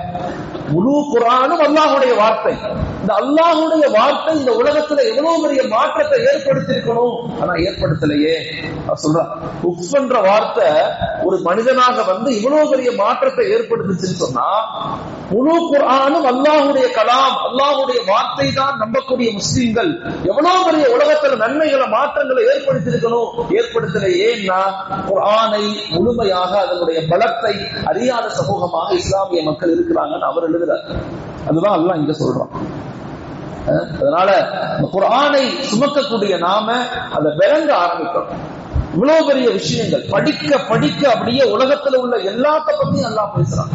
முழு குர்ஆனும் அல்லாஹ்வுடைய வார்த்தை. இந்த அல்லாஹ்வுடைய வார்த்தை இந்த உலகத்துல எவ்வளவு பெரிய மாற்றத்தை ஏற்படுத்தியிருக்கணும், ஆனா ஏற்படுத்தலையே. சொல்றான் உஃப் என்ற வார்த்தை ஒரு மனிதனாக வந்து இவ்வளவு பெரிய மாற்றத்தை ஏற்படுத்துச்சுன்னு சொன்னா, முழு குர்ஆனும் அல்லாஹ்வுடைய கலாம், அல்லாஹ்வுடைய வார்த்தை தான் நம்பக்கூடிய முஸ்லிம்கள் எவ்வளவு பெரிய உலகத்துல நன்மைகளை மாற்றங்களை ஏற்படுத்தியிருக்கணும், ஏற்படுத்தல. ஏன்னா குர்ஆனை முழுமையாக அதனுடைய பலத்தை அறியாத சமூகமாக இஸ்லாமிய மக்கள் இருக்கிறாங்கன்னு அவர் எழுதுறார். அதுதான் அல்லாஹ் இங்க சொல்றான். அதனால குர்ஆனை சுமக்கக்கூடிய நாம அதை விளங்க ஆரம்பிக்கணும். இவ்வளவு பெரிய விஷயங்கள் படிக்க படிக்க அப்படியே உலகத்துல உள்ள எல்லாத்த பத்தியும் அல்லாஹ் பேசுறான்.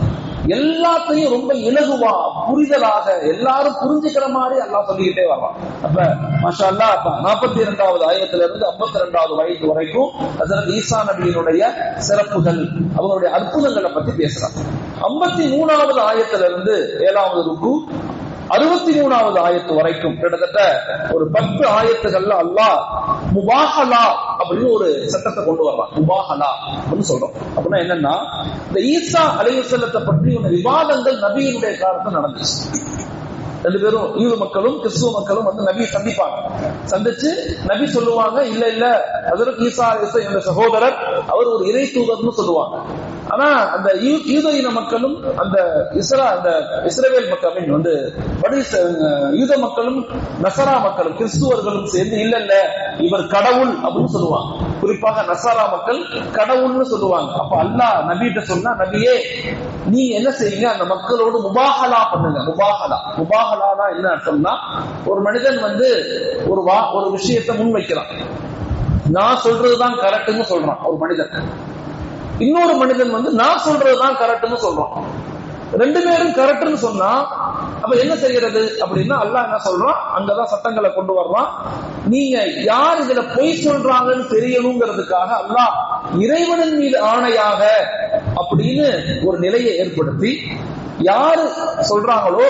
எல்லாத்தையும் ரொம்ப இலகுவா புரிதலாக எல்லாரும் புரிஞ்சுக்கிற மாதிரி அல்லாஹ் சொல்லிக்கிட்டே வர்றான். அப்ப மாஷா அல்லாஹ் 42வது ஆயத்துல இருந்து 52வது வயது வரைக்கும் ஹஜ்ரத் ஈசா நபியினுடைய சிறப்புகள், அவங்களுடைய அற்புதங்களை பத்தி பேசுறான். 53வது ஆயத்துல இருந்து 7வது ருக்கு 63வது ஆயத்து வரைக்கும் கிட்டத்தட்ட ஒரு 10 ஆயத்துகள்ல அல்லாஹ் முபாஹலா அப்படின்னு ஒரு சட்டத்தை கொண்டு வர்றான். முபாஹலா அப்படின்னு சொல்றோம். அப்படின்னா என்னன்னா, இந்த ஈசா அலைஹிஸ்ஸலாத்தை பற்றி ஒரு விவாதங்கள் நபியினுடைய காலத்துல நடந்துச்சு. ரெண்டு பேரும் யூத மக்களும் கிறிஸ்துவ மக்களும் வந்து நபி சந்திப்பாங்க. சந்திச்சு நபி சொல்லுவாங்க, இல்ல இல்ல ஹஜ்ரத் ஈசா அலைஹிஸ்ஸலாம் என்ற சகோதரர், அவர் ஒரு இறை தூதர்னு சொல்லுவாங்க. ஆனா அந்த யூத இன மக்களும் அந்த இஸ்ரவேல் மக்களும் வந்து யூத மக்களும் நசரா மக்களும் கிறிஸ்துவர்களும் சேர்ந்து இல்ல இல்ல இவர் கடவுள் அப்படின்னு சொல்லுவாங்க. குறிப்பாக நசரா மக்கள் கடவுள்னு சொல்லுவாங்க. அப்ப அல்லாஹ் நபிகிட்ட சொன்னா, நபியே நீ என்ன செய்யுங்க, அந்த மக்களோடு முபாஹலா பண்ணுங்க. முபாஹலானா என்ன அர்த்தம்னா, ஒரு மனிதன் வந்து ஒரு விஷயத்தை முன்வைக்கிறான், நான் சொல்றதுதான் கரெக்ட்னு சொல்றான் ஒரு மனிதன். இன்னொரு மனிதன் வந்து நான் சொல்றதுதான் கரெக்ட்னு சொல்றான். ரெண்டு பேரும் கரெக்ட்னு சொன்னா அப்ப என்ன செய்யறது அப்படின்னா, அல்லாஹ் என்ன சொல்றான், அங்கதான் சட்டங்களை கொண்டு வர்றான். நீங்க யார் இதுல பொய் சொல்றாங்கன்னு தெரியணுங்கிறதுக்காக அல்லாஹ் இறைவனின் மீது ஆணையாக அப்படின்னு ஒரு நிலையை ஏற்படுத்தி, யாரு சொல்றாங்களோ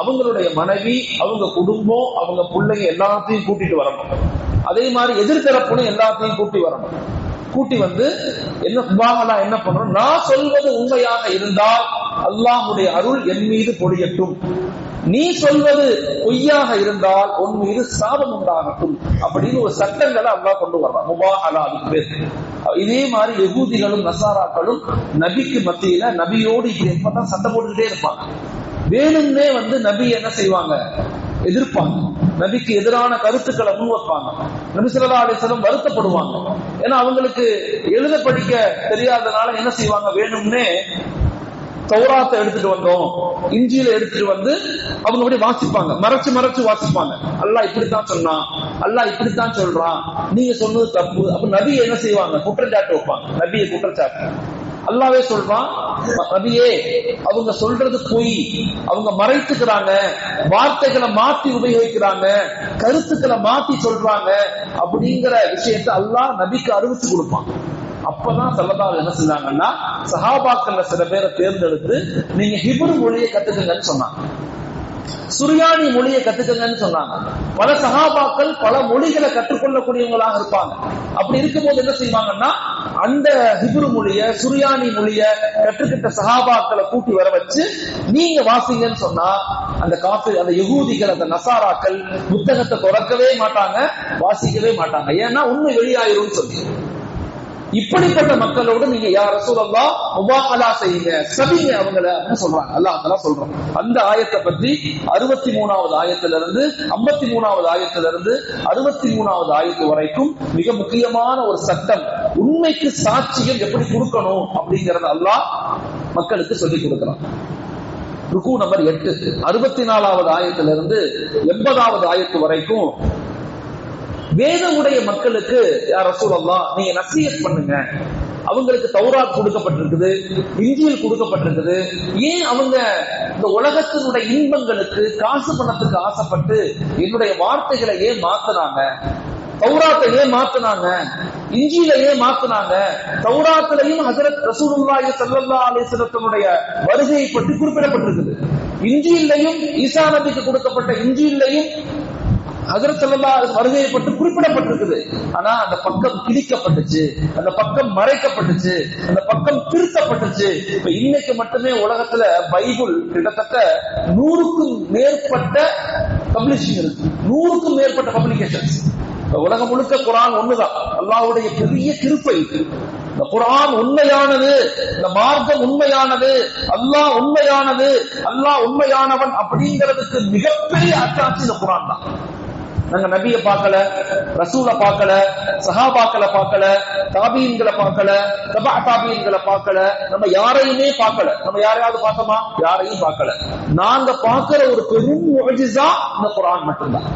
அவங்களுடைய மனைவி, அவங்க குடும்பம், அவங்க பிள்ளைங்க எல்லாத்தையும் கூட்டிட்டு வரணும். அதே மாதிரி எதிர்த்தரப்புன்னு எல்லாத்தையும் கூட்டி வரணும். கூட்டி வந்து என்ன பண்ணணும், நான் சொல்வது உண்மையாக இருந்தால் அல்லாஹ்வுடைய அருள் என் மீது பொழியட்டும், நீ சொல்வது பொய்யாக இருந்தால் உன் மீது சாபம் உண்டாகட்டும் அப்படின்னு ஒரு சட்டங்களை அல்லாஹ் கொண்டு வர்றான். முபாஹலா அதுக்கு பேர். இதே மாதிரி யகூதிகளும் நசாராக்களும் நபிக்கு மத்தியில நபியோடு எப்பதான் சண்டை போட்டுக்கிட்டே இருப்பாங்க. வேணும்னே வந்து நபி என்ன செய்வாங்க, எதிர்ப்பாங்க. நபிக்கு எதிரான கருத்துக்களை முன்வைப்பாங்க. நபி ஸல்லல்லாஹு அலைஹி வஸல்லம் வருத்தப்படுவாங்க. ஏன்னா அவங்களுக்கு எழுத படிக்க தெரியாதனால என்ன செய்வாங்க, வேணும்னே தௌராத்தை எடுத்துட்டு வந்தோம், இஞ்சியில எடுத்துட்டு வந்து அவங்க அப்படி வாசிப்பாங்க, மறைச்சு வாசிப்பாங்க. அல்லாஹ் இப்படித்தான் சொன்னான், அல்லாஹ் இப்படித்தான் சொல்றான், நீங்க சொன்னது தப்பு. அப்ப நபி என்ன செய்வாங்க, குற்றச்சாட்டு வைப்பாங்க. நபியை குற்றச்சாட்டு அல்லாஹ்வே சொல்றான், நபியே அவங்க சொல்றது பொய், அவங்க மறைத்துக்கிறாங்க, வார்த்தைகளை மாத்தி உபயோகிக்கிறாங்க, கருத்துக்களை மாத்தி சொல்றாங்க அப்படிங்கிற விஷயத்தை அல்லாஹ் நபிக்கு அறிவிச்சு கொடுப்பான். அப்பதான் ஸல்லல்லாஹு என்ன செஞ்சாங்கன்னா, சஹாபாக்கள்ல சில பேரை தேர்ந்தெடுத்து நீங்க ஹிப்ரு மொழியை கத்துக்கங்கன்னு சொன்னாங்க, சுரியானி மொழியை கத்துக்கங்கன்னு சொன்னாங்க. பல சஹாபாக்கள் பல மொழிகளை கற்றுக்கொள்ளக்கூடியவங்களாக இருப்பாங்க. அப்படி இருக்கும்போது என்ன செய்வாங்கன்னா, அந்த ஹிப்ரு மொழிய சுரியானி மொழிய கற்றுக்கிட்ட சஹாபாக்களை கூட்டி வர வச்சு நீங்க வாசிங்கன்னு சொன்னா, அந்த யகூதிகள், அந்த நசாராக்கள் புத்தகத்தை திறக்கவே மாட்டாங்க, வாசிக்கவே மாட்டாங்க. ஏன்னா உண்மை வெளியாயிரும் சொல்லி. இப்படிப்பட்ட மக்களோடு நீங்க யா ரசூலல்லாஹ் முபாஹலா செய்யுங்க, சபிங்க அவங்கள அப்படின்னு சொல்றாங்க. அல்லாஹ் தஆலா சொல்றான். அந்த ஆயத்தை பத்தி 63வது ஆயத்திலிருந்து 53வது ஆயத்திலிருந்து 63வது ஆயத்து வரைக்கும் மிக முக்கியமான ஒரு சட்டம், உண்மைக்கு சாட்சியம் எப்படி கொடுக்கணும் அப்படிங்கறத அல்லாஹ் மக்களுக்கு சொல்லிக் கொடுக்கிறான். ருக்கு நம்பர் 8 64வது ஆயத்திலிருந்து 80வது ஆயத்து வரைக்கும் வேதமுடைய மக்களுக்கு யா ரசூலல்லாஹ் நீங்க நசீஹத் பண்ணுங்க, அவங்களுக்கு தௌராத் கொடுக்கப்பட்டிருக்குது, இன்ஜீல் கொடுக்கப்பட்டிருக்குது, ஏன் அவங்க இந்த உலகத்தினுடைய இன்பங்களுக்கு காசு பணத்துக்கு ஆசைப்பட்டு என்னுடைய வார்த்தைகளை ஏன் மாத்துறாங்க, தௌராத்தை ஏன் மாத்துனாங்க, இஞ்சில ஏன் மாத்துனாங்க? தௌராத்திலையும் ஹஜ்ரத் ரசூலுல்லாஹி ஸல்லல்லாஹு அலைஹி வஸல்லமுடைய வருகையை பற்றி குறிப்பிடப்பட்டிருக்குது. இஞ்சிலையும் ஈசா நபிக்கு கொடுக்கப்பட்ட இஞ்சிலையும் ஹஜ்ரத் ஸல்லல்லாஹு அலைஹி வருகையை பற்றி குறிப்பிடப்பட்டிருக்குது. ஆனா அந்த பக்கம் கிழிக்கப்பட்டுச்சு, அந்த பக்கம் மறைக்கப்பட்டுச்சு, அந்த பக்கம் திருத்தப்பட்டுச்சு. இப்ப இன்னைக்கு மட்டுமே உலகத்துல பைபிள் கிட்டத்தட்ட 100க்கும் மேற்பட்ட பப்ளிஷிங் இருக்கு, 100க்கும் மேற்பட்ட பப்ளிகேஷன்ஸ். உலகம் முழுக்க குர்ஆன் ஒண்ணுதான். அல்லாஹ்வுடைய பெரிய கிருபை. இந்த குர்ஆன் உண்மையானது, இந்த மார்க்கம் உண்மையானது, அல்லாஹ் உண்மையானது, அல்லாஹ் உண்மையானவன் அப்படிங்கிறதுக்கு மிகப்பெரிய அத்தாட்சி இந்த குர்ஆன் தான். நாங்க நபியை பார்க்கல, ரசூல பார்க்கல, சஹாபாக்களை பார்க்கல, தாபீன்களை பார்க்கல, தபா தாபீன்களை பார்க்கல, நம்ம யாரையுமே பார்க்கல. நம்ம யாரையாவது பார்த்தோமா? யாரையும் பார்க்கல. நாங்க பார்க்கிற ஒரு பெரும் முஅஜிஸா இந்த குர்ஆன் மட்டும்தான்.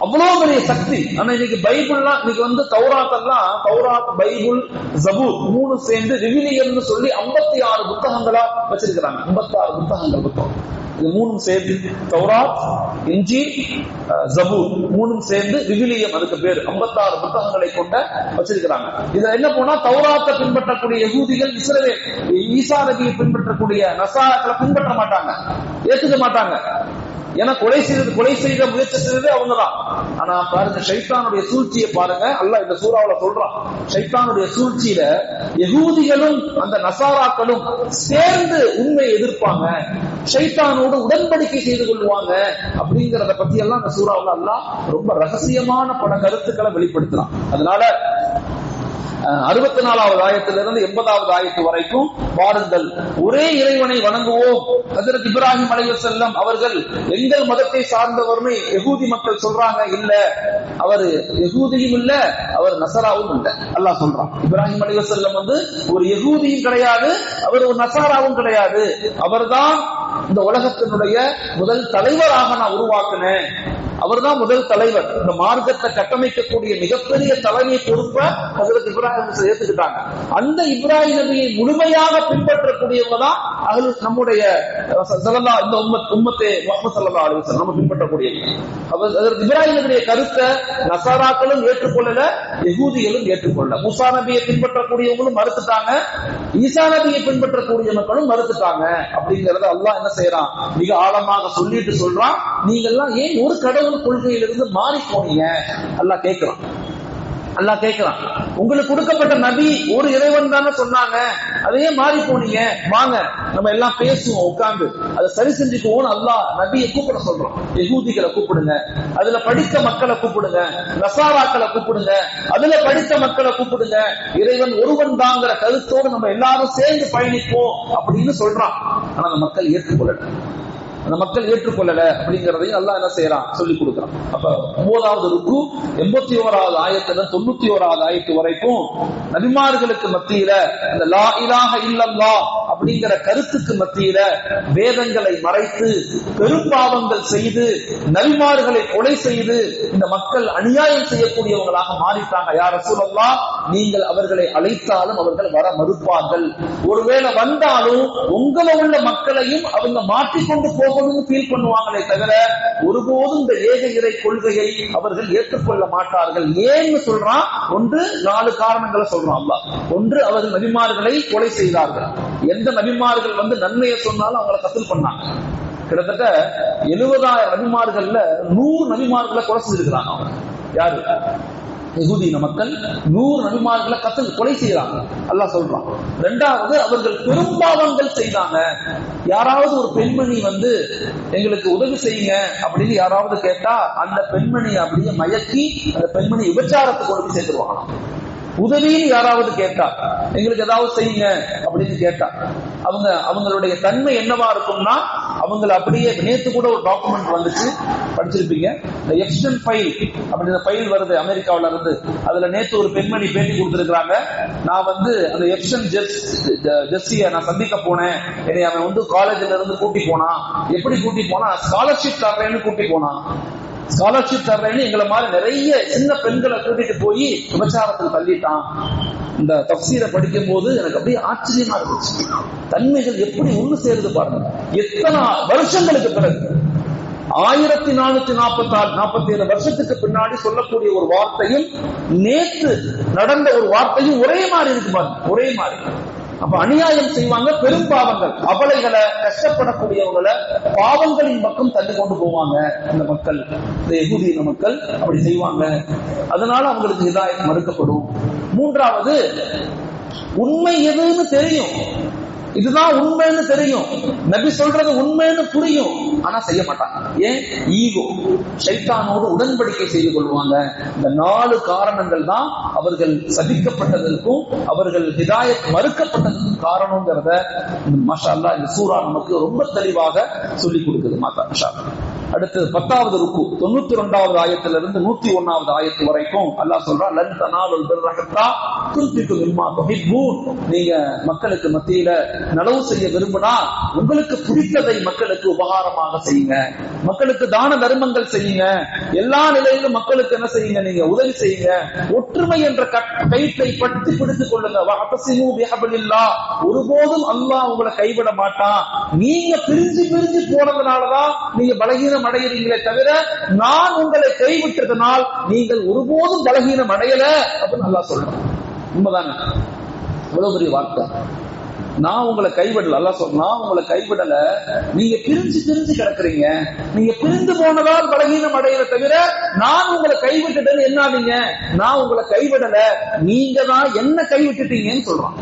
அவ்வளவு பெரிய சக்தி. ஆனா இன்னைக்கு பைபிள்லாம், இன்னைக்கு வந்து தௌராத், பைபிள், ஜபூர் 3 சேர்ந்து விவிலியம்னு சொல்லி 56 புத்தகங்களா வச்சிருக்கிறாங்க. 56 புத்தகங்கள் புத்தகம். இது 3 சேர்ந்து தௌராத், இன்ஜீல், ஜபூர் 3 சேர்ந்து விவிலியம், அதுக்கு பேரு 56 புத்தகங்களை கொண்ட வச்சிருக்கிறாங்க. இதுல என்ன போனா தௌராத்தை பின்பற்றக்கூடிய யகூதிகள், இஸ்ரவேல் ஈசா நபியை பின்பற்றக்கூடிய நசாராக்களை பின்பற்ற மாட்டாங்க, ஏத்துக்க மாட்டாங்க. ஏன்னா கொலை செய்த முயற்சி செய்தது அவங்கதான். ஆனா பாருங்க ஷைத்தானுடைய சூழ்ச்சியை பாருங்க. அல்லாஹ் இந்த சூறாவுல சொல்றான், ஷைத்தானுடைய சூழ்ச்சியில யகூதிகளும் அந்த நசாராக்களும் சேர்ந்து உண்மையை எதிர்ப்பாங்க, ஷைத்தானோடு உடன்படிக்கை செய்து கொள்வாங்க அப்படிங்கறத பத்தி எல்லாம் இந்த சூறாவுல அல்லாஹ் ரொம்ப ரகசியமான பல கருத்துக்களை வெளிப்படுத்துறான். அதனால 64வது ஆயத்திலிருந்து 80வது ஆயத்து வரைக்கும் பாருங்கள், ஒரே இறைவனை வணங்குவோம். ஹஜ்ரத் இப்ராஹிம் அலைஹிஸ்ஸலாம் அவர்கள் எங்கள் மதத்தை சார்ந்தவர்னு யகூதி மக்கள் சொல்றாங்க. இல்ல, அவர் யகூதியும் இல்ல, அவர் நசராவும் இல்ல. அல்லாஹ் சொல்றான், இப்ராஹிம் அலைஹிஸ்ஸலாம் வந்து ஒரு யகூதியும் கிடையாது, அவர் ஒரு நசாராவும் கிடையாது. அவர்தான் இந்த உலகத்தினுடைய முதல் தலைவராக நான் உருவாக்கினேன். அவர்தான் முதல் தலைவர். இந்த மார்க்கத்தை கட்டமைக்கக்கூடிய மிகப்பெரிய தலைமை பொறுப்பை ஹஜ்ரத் இப்ராஹிம் ஏத்துக்கிட்டாங்க. அந்த இப்ராஹிம் நபியை முழுமையாக பின்பற்றக்கூடியவங்க தான் நம்முடைய இந்த உம்மத்தே முஹம்மது ஸல்லல்லாஹு அலைஹி வஸல்லம் நம்ம பின்பற்றக்கூடியவங்க. ஹஜ்ரத் இப்ராஹிம் நபியுடைய கருத்தை நசாராக்களும் ஏற்றுக்கொள்ளல, யகூதிகளும் ஏற்றுக்கொள்ளல. மூசா நபியை பின்பற்றக்கூடியவங்களும் மறுத்துட்டாங்க, ஈசா நபியை பின்பற்றக்கூடிய மக்களும் மறுத்துட்டாங்க. அப்படிங்கறத அல்லாஹ் என்ன செய்யறான், மிக ஆழமாக சொல்லிட்டு சொல்றான், நீங்க எல்லாம் ஏன் ஒரு கடவுள் கொள்கையிலிருந்து மாறி போனீங்க? அல்லாஹ் கேட்கிறான், உங்களுக்கு கொடுக்கப்பட்ட நபி ஒரு இறைவன் தானே சொன்னாங்க, அதையே மாறி போனீங்க. வாங்க நம்ம எல்லாம் பேசுவோம், உட்கார்ந்து அதை சரி செஞ்சுக்குவோம். அல்லாஹ் நபியை கூப்பிட சொல்றோம். யகூதிகளை கூப்பிடுங்க, அதுல படித்த மக்களை கூப்பிடுங்க, நசாராக்களை கூப்பிடுங்க, அதுல படித்த மக்களை கூப்பிடுங்க. இறைவன் ஒருவன் தாங்கிற கருத்தோடு நம்ம எல்லாரும் சேர்ந்து பயணிப்போம் அப்படின்னு சொல்றான். ஆனா அந்த மக்கள் ஏற்றுக்கொள்ளல அப்படிங்கறதையும் அல்லாஹ் என்ன செய்யறான், சொல்லி கொடுக்கிறான். அப்ப 9வது ருக்கு 81வது ஆயத்துல 91வது ஆயத்து வரைக்கும் நபிமார்களுக்கு மத்தியில இந்த லா இலாஹ இல்லல்லாஹ் அப்படிங்கிற கருத்துக்கு மத்தியில வேதங்களை மறைத்து பெரும்பாவங்கள் செய்து நபிமார்களை கொலை செய்து இந்த மக்கள் அநியாயம் செய்யக்கூடியவங்களாக மாறிட்டாங்க. யா ரசூலல்லாஹ், நீங்கள் அவர்களை அழைத்தாலும் அவர்கள் வர மறுப்பார்கள். ஒருவேளை வந்தாலும் உங்களை உள்ள மக்களையும் அவங்க மாற்றிக்கொண்டு போகணும்னு ஃபீல் பண்ணுவாங்களே தவிர ஒருபோதும் இந்த ஏக இறை கொள்கையை அவர்கள் ஏற்றுக்கொள்ள மாட்டார்கள். ஏன்னு சொல்றான், ஒன்று 4 காரணங்களை சொல்றான் அல்லாஹ். ஒன்று, அவர்கள் நபிமார்களை கொலை செய்தார்கள். எந்த நபிமார்கள் வந்து நன்மையை சொன்னாலும் அவங்களை கத்தல் பண்ணாங்க. கிட்டத்தட்ட 70,000 நபிமார்கள்ல 100 நபிமார்களை கொலை செஞ்சிருக்கிறாங்க. அவங்க யாரு? யகூதின மக்கள் 100 நபிமார்களை கொலை செய்யறாங்க. அல்லாஹ் சொல்றான். 2வது, அவர்கள் பெரும்பாவங்கள் செய்தாங்க. யாராவது ஒரு பெண்மணி வந்து எங்களுக்கு உதவி செய்யுங்க அப்படின்னு யாராவது கேட்டா அந்த பெண்மணி அப்படியே மயக்கி அந்த பெண்மணி விபச்சாரத்துக்கு கொண்டு போய் சேர்த்துருவாங்க. உதவின்னு யாராவது கேட்டா, எங்களுக்கு ஏதாவது செய்யுங்க அப்படின்னு கேட்டா, அவங்களுடைய தன்மை என்னவா இருக்கும்னா, அவங்களை அப்படியே நேத்து கூட ஒரு டாக்குமெண்ட் வந்துச்சு, படிச்சிருப்பீங்க, இந்த எப்ஸ்டன் ஃபைல் அப்படின்ற ஃபைல் வருது அமெரிக்காவில இருந்து. அதுல நேத்து ஒரு பெண்மணி பேட்டி கொடுத்திருக்கிறாங்க. நான் வந்து அந்த எப்ஸ்டன் ஜெஸ்ஸிய நான் சந்திக்க போனேன். என்னை அவன் வந்து காலேஜ்ல இருந்து கூட்டி போனான். எப்படி கூட்டி போனா, ஸ்காலர்ஷிப் தர்றேன்னு கூட்டி போனான். ஸ்காலர்ஷிப் தர்றேன்னு எங்களை மாதிரி நிறைய சின்ன பெண்களை கூட்டிட்டு போய் விபச்சாரத்தில் தள்ளிட்டான். இந்த தஃசீரை படிக்கும் போது எனக்கு அப்படியே ஆச்சரியமா இருந்துச்சு. தன்மைகள் எப்படி ஒண்ணு சேருது பாருங்க. எத்தனை வருஷங்களுக்கு பிறகு 1447 வருஷத்துக்கு பின்னாடி சொல்லக்கூடிய ஒரு வார்த்தையும் நேற்று நடந்த ஒரு வார்த்தையும் ஒரே மாதிரி இருக்கு பாருங்க, ஒரே மாதிரி. அப்ப அநியாயம் செய்வாங்க, பெரும் பாவங்கள், அபலைகளை, கஷ்டப்படக்கூடியவங்களை பாவங்களின் பக்கம் தள்ளி கொண்டு போவாங்க இந்த மக்கள், இந்த யகூதிய மக்கள் அப்படி செய்வாங்க. அதனால அவங்களுக்கு ஹிதாயத் மறுக்கப்படும். மூன்றாவது, உண்மை எதுன்னு தெரியும், இதுதான் உண்மைன்னு தெரியும், நபி சொல்றது உண்மைன்னு புரியும், ஆனா செய்ய மாட்டாங்க. ஏன்? ஈகோ, ஷைத்தானோடு உடன்படிக்கை செய்து கொள்வாங்க. இந்த 4 காரணங்கள் தான் அவர்கள் சபிக்கப்பட்டதற்கும் அவர்கள் ஹிதாயத் மறுக்கப்பட்டதற்கும் காரணம்ங்கிறத மாஷா அல்லாஹ் இந்த சூரா நமக்கு ரொம்ப தெளிவாக சொல்லிக் கொடுக்குது. மாஷா அல்லாஹ். அடுத்து 10வது ருக்கு 92வது ஆயத்திலிருந்து 101வது ஆயத்து வரைக்கும் அல்லாஹ் சொல்றான், லன் தனாலுல் பிர்ர ஹத்தா துன்ஃபிகு மிம்மா துஹிப்பூன். நீங்க மக்களுக்கு மத்தியில நலவு செய்ய விரும்பினா உங்களுக்கு பிடித்ததை மக்களுக்கு உபகாரமாக செய்யுங்க, மக்களுக்கு தான தர்மங்கள் செய்யுங்க, எல்லா நிலையிலும் மக்களுக்கு என்ன செய்யுங்க, நீங்க உதவி செய்யுங்க, ஒற்றுமை என்ற கயிற்றை பற்றி பிடித்துக் கொள்ளுங்க. வஅதஸிமு பிஹப்லில்லாஹ். ஒருபோதும் அல்லாஹ் உங்களை கைவிட மாட்டான். நீங்க பிரிஞ்சு பிரிஞ்சு போனதுனாலதான் நீங்க பலகீனம் அடைகிறீங்களே தவிர நான் உங்களை கைவிட்டதனால் நீங்கள் ஒருபோதும் பலகீனம் அடையல அப்படின்னு அல்லாஹ் சொல்றான். உண்மைதானே? இவ்வளவு பெரிய வார்த்தை. நான் உங்களை கைவிடல, அல்லாஹ் சொன்னா உங்களை கைவிடல, நீங்க பிரிஞ்சு பிரிஞ்சு கிடக்குறீங்க, நீங்க பிரிந்து போனதால் பலகீனம் அடையிற தவிர நான் உங்களை கைவிட்டுட்டேன்னு என்னாதீங்க, நான் உங்களை கைவிடல, நீங்க தான் என்ன கைவிட்டுட்டீங்கன்னு சொல்றான்.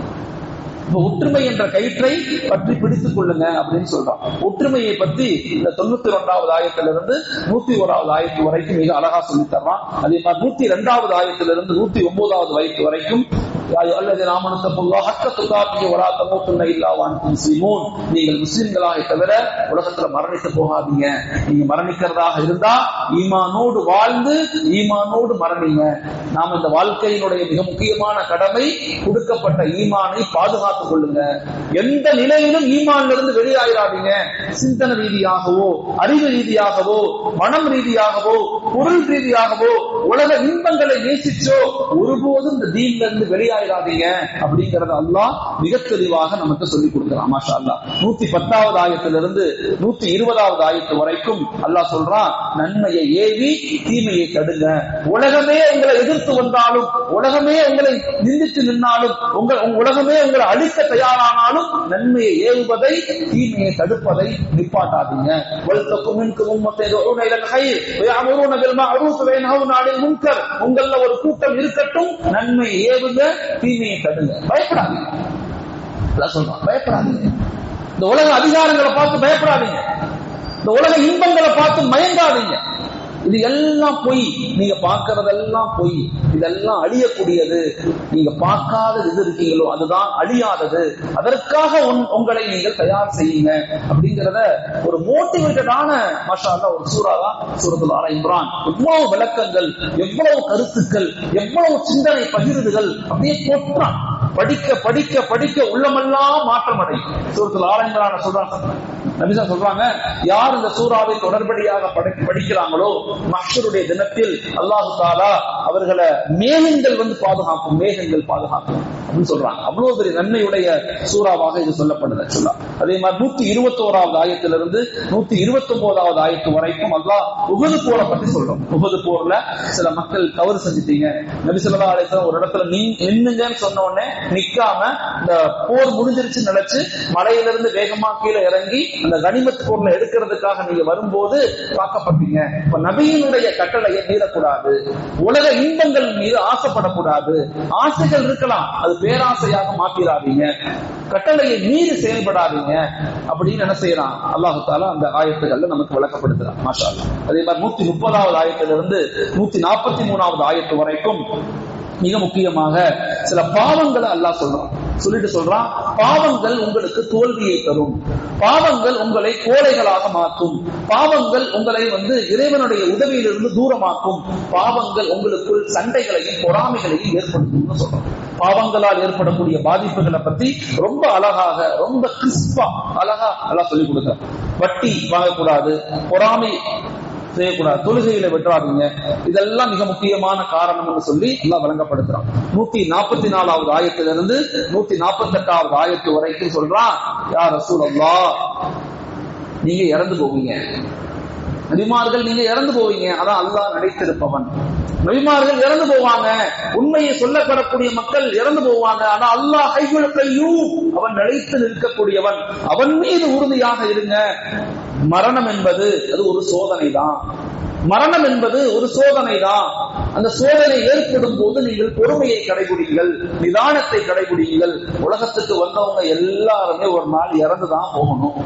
ஒற்றுமை என்ற கயிற்றை பற்றி பிடித்துக் கொள்ளுங்க அப்படின்னு சொல்றான். ஒற்றுமையை பற்றி இந்த 92வது ஆயத்திலிருந்து 101வது ஆயத்து வரைக்கும் மிக அழகா சொல்லி தர்றான். அதே மாதிரி 102வது ஆயத்திலிருந்து 109வது ஆயத்து வரைக்கும் நீங்கள் முஸ்லிம்களாக தவிர உலகத்துல மரணித்து போகாதீங்க, நீங்க மரணிக்கிறதாக இருந்தா ஈமானோடு வாழ்ந்து ஈமானோடு மரணிங்க. நாம இந்த வாழ்க்கையினுடைய மிக முக்கியமான கடமை கொடுக்கப்பட்ட ஈமானை பாதுகாத்துக் கொள்ளுங்க. எந்த நிலையிலும் ஈமான்ல இருந்து வெளியாயிராதீங்க. சிந்தனை ரீதியாகவோ அறிவு ரீதியாகவோ மனம் ரீதியாகவோ பொருள் ரீதியாகவோ உலக இன்பங்களை நேசிச்சோ ஒருபோதும் இந்த தீன்ல இருந்து வெளியாயிராதீங்க அப்படிங்கறத அல்லாஹ் மிக தெளிவாக நமக்கு சொல்லிக் கொடுக்கிறான். மாஷா அல்லாஹ். 110வது ஆயத்திலிருந்து 120வது ஆயத்து வரைக்கும் அல்லாஹ் சொல்றான், நன்மையை ஏவி தீமையை தடுங்க. உலகமே உங்களை எதிர்த்து வந்தாலும், உலகமே உங்களை நிந்தித்து நின்னாலும், உலகமே உங்களை அழிக்க தயாரானாலும் நன்மையை ஏவுவதை தீமையை தடுப்பதை நிப்பாட்டாதீங்க. உங்கள ஒரு கூட்டம் இருக்கட்டும், நன்மையை ஏவுங்க, தீமையை தடுங்க, பயப்படாதீங்க. சொல்றான், பயப்படாதீங்க. இந்த உலக அதிகாரங்களை பார்த்து பயப்படாதீங்க, இந்த உலக இன்பங்களை பார்த்து மயங்காதீங்க. இது எல்லாம் பொய், நீங்க பார்க்கறதெல்லாம் பொய், இதெல்லாம் அழியக்கூடியது. நீங்க பார்க்காத இது இருக்கீங்களோ அதுதான் அழியாதது, அதற்காக உங்களை நீங்கள் தயார் செய்யுங்க அப்படிங்கிறத ஒரு மோட்டிவேட்டடான மாஷா அல்லாஹ் ஒரு சூரா தான் சூரத்துல் ஆல இம்ரான். எவ்வளவு விளக்கங்கள், எவ்வளவு கருத்துக்கள், எவ்வளவு சிந்தனை பகிர்வுகள் அப்படியே போற்றான். படிக்க படிக்க படிக்க உள்ளமெல்லாம் மாற்றம் அடையும். சூரத்துல் ஆல இம்ரான் சொல்றாங்க, நபிசா சொல்றாங்க, யார் இந்த சூறாவை தொடர்படியாக படிக்கிறாங்களோ மஹ்ஷருடைய தினத்தில் அல்லாஹு தஆலா அவர்களை மேகங்கள் வந்து பாதுகாக்கும், மேகங்கள் பாதுகாக்கும் அப்படின்னு சொல்றாங்க. அவ்வளவு பெரிய நன்மையுடைய சூறாவாக இது சொல்லப்படுது. அதே மாதிரி 121வது ஆயத்திலிருந்து 129வது ஆயத்து வரைக்கும் அல்லாஹ் உஹது போரை பத்தி சொல்றோம். உஹது போர்ல சில மக்கள் தவறு செஞ்சுட்டீங்க, நபி ஸல்லல்லாஹு அலைஹி வஸல்லம் ஒரு இடத்துல நின்னுங்கன்னு சொன்ன உடனே நிக்காம இந்த போர் முடிஞ்சிருச்சு நினைச்சு மலையிலிருந்து வேகமா கீழே இறங்கி அந்த கனிமத் போர்ல எடுக்கிறதுக்காக நீங்க வரும்போது பார்க்கப்பட்டீங்க. இப்ப நபியினுடைய கட்டளையை மீறக்கூடாது, உலக இன்பங்கள் மீது ஆசைப்படக்கூடாது. ஆசைகள் இருக்கலாம், அது பேராசையாக மாத்திராதீங்க, கட்டளையை மீறி செயல்படாதீங்க அப்படின்னு என்ன செய்யறான் அல்லாஹு தஆலா அந்த ஆயத்துகள்ல நமக்கு விளக்கப்படுத்துறான். மாஷா அல்லாஹ். அதே மாதிரி 130வது ஆயத்திலிருந்து 143வது ஆயத்து வரைக்கும் மிக முக்கியமாக சில பாவங்களை அல்லாஹ் சொல்லிட்டு சொல்றான், பாவங்கள் உங்களுக்கு தோல்வியை தரும், பாவங்கள் உங்களை கோழைகளாக மாற்றும், பாவங்கள் உங்களை இறைவனுடைய உதவியிலிருந்து தூரமாக்கும், பாவங்கள் உங்களுக்குள் சண்டைகளையும் பொறாமைகளையும் ஏற்படுத்தும் சொல்றோம். பாவங்களால் ஏற்படக்கூடிய பாதிப்புகளை பத்தி ரொம்ப அழகாக, ரொம்ப கிறிஸ்பா அழகா அல்லாஹ் சொல்லிக் கொடுக்கிறார். வட்டி வாங்கக்கூடாது, பொறாமை செய்யக்கூடாது, தொழுகையில விட்டுறாதீங்க, இதெல்லாம் மிக முக்கியமான காரணம் சொல்லி எல்லாம் வழங்கப்படுத்துறான். 144வது ஆயத்திலிருந்து 148வது ஆயத்து வரைக்கும் சொல்றான், யா ரசூலல்லாஹ் நீங்க இறந்து போவீங்க, நபிமார்கள் நீங்க இறந்து போவீங்க, அதான் அல்லாஹ் நினைத்திருப்பவன். நபிமார்கள் இறந்து போவாங்க, உண்மையை சொல்லப்படக்கூடிய மக்கள் இறந்து போவாங்க. ஆனா அல்லாஹ் ஹய்யுல் கய்யூம், அவன் நிலைத்து நிற்கக்கூடியவன். அவன் மீது உறுதியாக இருங்க. மரணம் என்பது அது ஒரு சோதனை தான். மரணம் என்பது ஒரு சோதனை தான். அந்த சோதனை ஏற்படும் போது நீங்கள் பொறுமையை கடைபிடிங்கள், நிதானத்தை கடைபிடிங்கள். உலகத்துக்கு வந்தவங்க எல்லாருமே ஒரு நாள் இறந்துதான் போகணும்,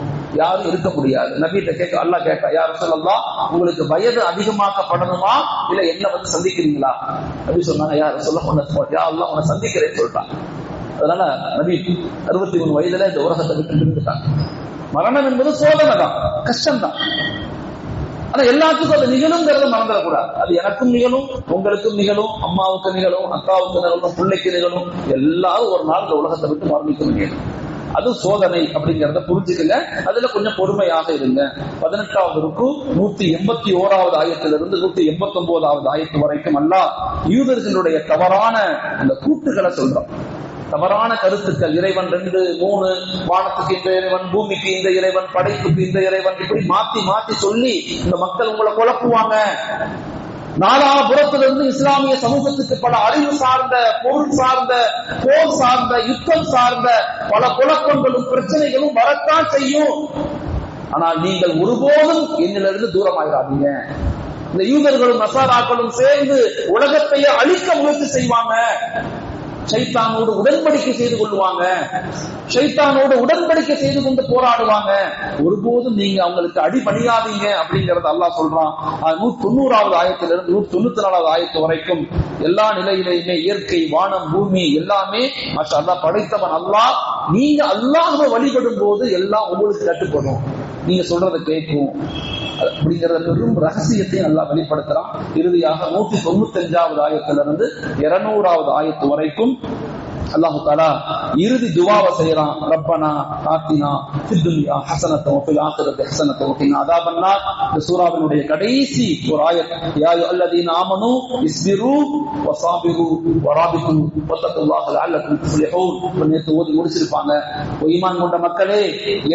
யாரும் இருக்க முடியாது. நபிட்ட கேட்க அல்லாஹ் கேட்டா, யா ரசூலல்லாஹ், உங்களுக்கு வயது அதிகமாக்கப்படணுமா இல்ல என்ன வந்து சந்திக்கிறீங்களா? நபி சொன்னாங்க, யா ரசூலல்லாஹ், யா அல்லாஹ் உன்னை சந்திக்கிறேன்னு சொல்றாங்க. அதனால நபி 63 வயதுல இந்த உலகத்தை விட்டு இருந்துட்டாங்க. மரணம் என்பது சோதனை தான், கஷ்டம்தான். ஆனா எல்லாத்துக்கும் அது நிகழுங்கிறத மறந்துடக்கூடாது. அது எனக்கும் நிகழும், உங்களுக்கும் நிகழும், அம்மாவுக்கு நிகழும், அக்காவுக்கு நிகழும், பிள்ளைக்கு நிகழும். எல்லாரும் ஒரு நாள் இந்த உலகத்தை விட்டு மரணிக்க முடியும். அது சோதனை அப்படிங்கிறத புரிஞ்சுக்கங்க. அதுல கொஞ்சம் பொறுமையாக இருங்க. 18வது ருக்கு 181வது ஆயத்திலிருந்து 189வது ஆயத்து வரைக்கும் அல்லாஹ் யூதர்களுடைய தவறான அந்த கூட்டுகளை சொல்றோம். தவறான கருத்துக்கள், இறைவன் 2, 3, வானத்துக்கு இந்த இறைவன், பூமிக்கு இந்த இறைவன், படைப்புக்கு இந்த இறைவன், இப்படி மாத்தி மாத்தி சொல்லி இந்த மக்கள் உங்களை குழப்புவாங்க. நாலாபுரத்திலிருந்து இஸ்லாமிய சமூகத்துக்கு பல அறிவு சார்ந்த, பொருள் சார்ந்த, போர் சார்ந்த, யுத்தம் சார்ந்த பல குழப்பங்களும் பிரச்சனைகளும் வரத்தான் செய்யும். ஆனால் நீங்கள் ஒருபோதும் என்னிலிருந்து தூரமாயிராதீங்க. இந்த யூதர்களும் நசாராக்களும் சேர்ந்து உலகத்தையே அழிக்க முயற்சி செய்வாங்க. ஷைத்தானோடு உடன்படிக்கை செய்து கொள்வாங்க, ஷைத்தானோடு உடன்படிக்கை செய்து கொண்டு போராடுவாங்க. ஒருபோதும் நீங்க அவங்களுக்கு அடிபணியாதீங்க அப்படிங்கறது அல்லாஹ் சொல்றான். 190வது ஆயத்திலிருந்து 194வது ஆயத்து வரைக்கும் எல்லா நிலையிலையுமே இயற்கை, வானம், பூமி எல்லாமே மாஷா அல்லாஹ் படைத்தவன் அல்லாஹ். நீங்க அல்லாஹ்வை வழிபடும் போது எல்லாம் உங்களுக்கு கட்டுப்படும், நீங்க சொல்றதை கேட்கும் அப்படிங்கிற பெரும் ரகசியத்தையும் அல்லாஹ் வெளிப்படுத்துறான். இறுதியாக 195வது ஆயத்திலிருந்து 200வது ஆயத்து வரைக்கும் அல்லாஹ் தஆலா இறுதி துஆவை செய்றான். ரப்பனா ஆத்தினா ஃபித் துன்யா ஹஸனத்தன் வஃபில் ஆখিরাতি ஹஸனத்தன் வகினா அஸாபன்னார். இந்த சூராவினுடைய கடைசி ஒரு ஆயத், யா அய்யுஹல்லதீன ஆமனூ இஸ்பிரு வஸாபிரு வராபிது வத்தகுல்லாஹ லஅல்லக்கும் துஃப்லிஹூன். நேத்து ஓதி முடிச்சிருப்பாங்க. ஈமான் கொண்ட மக்களே,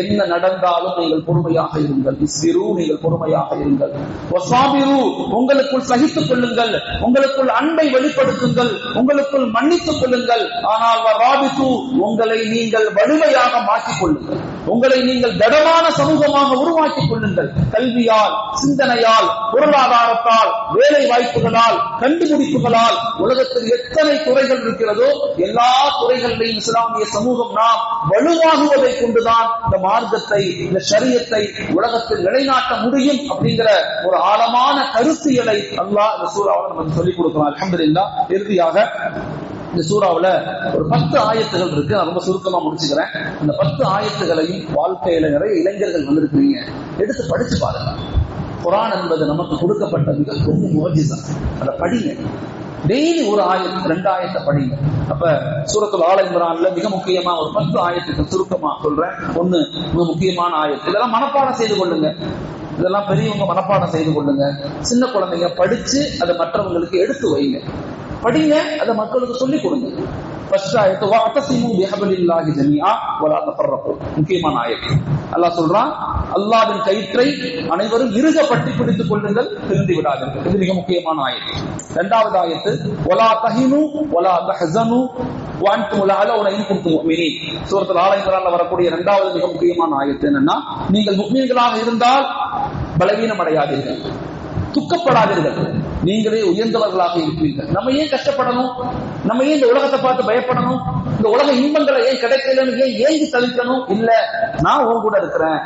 என்ன நடந்தாலும் நீங்கள் பொறுமையாக இருங்கள். இஸ்பிரு, நீங்கள் பொறுமையாக இருங்கள். வஸாபிரு, உங்களுக்குள் சகித்துக் கொள்ளுங்கள், உங்களுக்குள் அன்பை வெளிப்படுத்துங்கள், உங்களுக்குள் மன்னித்துக் கொள்ளுங்கள். ஆனால் உங்களை நீங்கள் வலிமையாக மாற்றிக் கொள்ளுங்கள், உங்களை நீங்கள் திடமான சமூகமாக உருவாக்கிக் கொள்ளுங்கள். கல்வியால், சிந்தனையால், பொருளாதாரத்தால், வேலை வாய்ப்புகளால், கண்டுபிடிப்புகளால் உலகத்தில் எத்தனை துறைகள் இருக்கிறதோ எல்லா துறைகளிலையும் இஸ்லாமிய சமூகம் நாம் வலுவாகுவதை கொண்டுதான் இந்த மார்க்கத்தை, இந்த ஷரியத்தை உலகத்தில் நிலைநாட்ட முடியும் அப்படிங்கிற ஒரு ஆழமான கருத்தியலை அல்லாஹ் இந்த சூராவில் நமக்கு சொல்லிக் கொடுக்கிறான். அல்ஹம்துலில்லாஹ். இறுதியாக இந்த சூறாவுல ஒரு 10 ஆயத்துகள் இருக்கு. நான் ரொம்ப சுருக்கமா முடிச்சுக்கிறேன். இந்த 10 ஆயத்துகளையும் வாழ்க்கையில நிறைய இளைஞர்கள் வந்திருக்கிறீங்க, எடுத்து படிச்சு பாருங்க. குர்ஆன் என்பது நமக்கு கொடுக்கப்பட்ட மிகப்பெரிய முஅஜிஸா. அதை படிங்க. டெய்லி ஒரு ஆயத், 2 ஆயத்தை படிங்க. அப்ப சூரத்துல் ஆல இம்ரான்ல மிக முக்கியமா ஒரு 10 ஆயத்துக்கு சுருக்கமா சொல்றேன். ஒண்ணு மிக முக்கியமான ஆயத்து, இதெல்லாம் மனப்பாடம் செய்து கொள்ளுங்க. இதெல்லாம் பெரியவங்க மனப்பாடம் செய்து கொள்ளுங்க. சின்ன குழந்தைங்க படிச்சு அதை மற்றவங்களுக்கு எடுத்து வைங்க, படிங்க, அதை மக்களுக்கு சொல்லிக் கொடுங்க. ஃபர்ஸ்ட் ஆயத்து வஅதஸிமு பிஹப்லில்லாஹி ஜமீஆ வலா தஃபர்ரகு. முக்கியமான ஆயத்து. அல்லாஹ் சொல்றான், அல்லாஹ்வின் கயிற்றை அனைவரும் இறுக பற்றி பிடித்துக் கொள்ளுங்கள், திருந்தி விடாதீர்கள். இது மிக முக்கியமான ஆயத்து. இரண்டாவது ஆயத்து வலா தஹினு வலா தஹஸனு வஅன்தும் லஅலவுன இன் குன்தும் முஃமினீன். சூரத்துல் ஆல இம்ரான்ல வரக்கூடிய இரண்டாவது மிக முக்கியமான ஆயத்து என்னன்னா, நீங்கள் முஃமின்களாக இருந்தால் பலவீனம் அடையாதீர்கள், துக்கப்படாதீர்கள், நீங்களே உயர்ந்தவர்களாக இருப்பீர்கள். நம்ம ஏன் கஷ்டப்படணும்? நம்ம ஏன் இந்த உலகத்தை பார்த்து பயப்படணும்? இந்த உலக இன்பங்களை ஏன் கிடைக்கலன்னு ஏன் ஏங்கி தவிக்கணும்? இல்ல, நான் உன் கூட இருக்கிறேன்,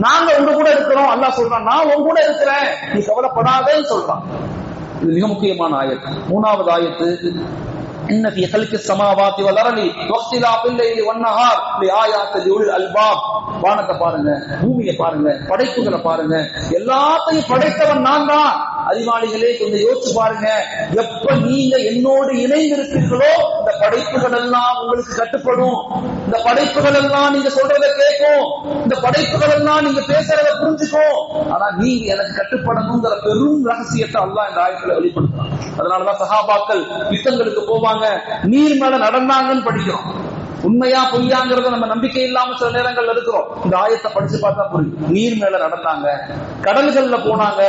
நாங்க உங்க கூட இருக்கிறோம். அல்லாஹ் சொல்றான், நான் உன் கூட இருக்கிறேன், நீ கவலைப்படாதேன்னு சொல்றான். இது மிக முக்கியமான ஆயத்து. மூணாவது ஆயத்து, இன்ன ஃபீ ஹல்கிஸ் ஸமாவாத்தி வல் அர்தி வக்திலாஃபில் லைலி வன் நஹார் லிஆயாத்தி லிஉல் அல்பாப். வானத்தை பாருங்க, பூமியை பாருங்க, படைப்புகளை பாருங்க, எல்லாத்தையும் படைத்தவன் நான் தான். அறிவாளிகளே கொஞ்சம் யோசிச்சு பாருங்க. எப்ப நீங்க என்னோடு இணைந்து இருப்பீர்களோ இந்த படைப்புகள் எல்லாம் உங்களுக்கு கட்டுப்படும், இந்த படைப்புகள் எல்லாம் நீங்க சொல்றதை கேட்கும், இந்த படைப்புகள் எல்லாம் நீங்க பேசுறத புரிஞ்சுக்கும். ஆனா நீங்க எனக்கு கட்டுப்படணுங்கிற பெரும் ரகசியத்தை அல்லாஹ் இந்த ஆயத்துல வெளிப்படுத்துறான். அதனாலதான் சஹாபாக்கள் யுத்தங்களுக்கு போவாங்க, நீர் மேல நடந்தாங்கன்னு படிக்கிறோம். உண்மையா பொய்யாங்கிறத நம்ம நம்பிக்கை இல்லாம சில நேரங்கள் இருக்கிறோம். இந்த ஆயத்தை படிச்சு பார்த்தா புரியும். நீர் மேல நடந்தாங்க, கடல்கள்ல போனாங்க,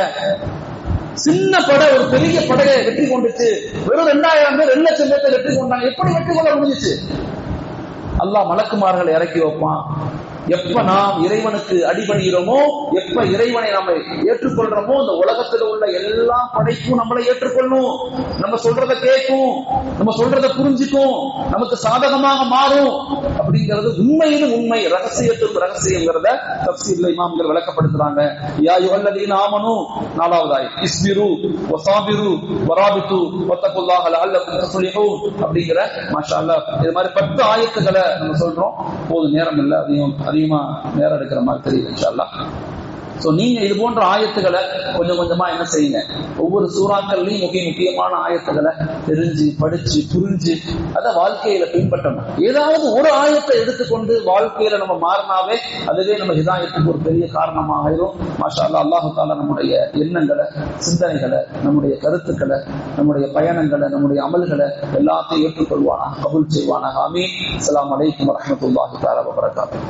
சின்ன படை ஒரு பெரிய படையை வெற்றி கொண்டுச்சு. வெறும் 2000 பேர் 2 லட்சம் பேர்த்தை வெற்றி கொண்டாங்க. எப்படி வெற்றி கொள்ள முடிஞ்சிச்சு? அல்லாஹ் மலக்குமார்களை இறக்கி வைப்பான். எப்ப நாம் இறைவனுக்கு அடிபணிகிறோமோ, எப்ப இறைவனை நம்ம ஏற்றுக்கொள்றோமோ, இந்த உலகத்தில் உள்ள எல்லா படைப்பும் நம்மளை ஏற்றுக்கொள்ளும், நம்ம சொல்றத கேட்கும், நம்ம சொல்றத புரிஞ்சுக்கும், நமக்கு சாதகமாக மாறும். அப்படிங்கிறது உண்மையிலும் உண்மை, ரகசியத்துக்கு ரகசியங்கிறத தஃசீர்ல இமாம்கள் விளக்கப்படுத்துறாங்க. யா அய்யுஹல்லதீன ஆமனூ 4வது ஆயத், இஸ்பிரு வஸாபிரு வராபிது வத்தகுல்லாஹ லஅல்லகும் தஃப்லிஹூன் அப்படிங்கிற மாஷா அல்லாஹ் இது மாதிரி 10 ஆயத்துக்களை நம்ம சொல்றோம். போது நேரம் இல்லை, அதிகமா நேரம் எடுக்கிற மாதிரி தெரியுது இன்ஷா அல்லாஹ். சோ நீங்க இது போன்ற ஆயத்துக்களை கொஞ்சம் கொஞ்சமா என்ன செய்யுங்க, ஒவ்வொரு சூறாக்கள்லயும் முக்கியமான ஆயத்துக்களை தெரிஞ்சு படிச்சு புரிஞ்சு அதை வாழ்க்கையில பின்பற்றணும். ஏதாவது ஒரு ஆயத்தை எடுத்துக்கொண்டு வாழ்க்கையில நம்ம மாறினாவே அதுவே நம்ம ஹிதாயத்துக்கு ஒரு பெரிய காரணமாக ஆயிரும். மாஷா அல்லாஹ். அல்லாஹு தஆலா நம்முடைய எண்ணங்களை, சிந்தனைகளை, நம்முடைய கருத்துக்களை, நம்முடைய பயணங்களை, நம்முடைய அமல்களை எல்லாத்தையும் ஏற்றுக்கொள்வானாக, கபூல் செய்வானாக. ஆமீன். அஸ்ஸலாமு அலைக்கும் வரஹ்மத்துல்லாஹி தஆலா வபரகாத்துஹு.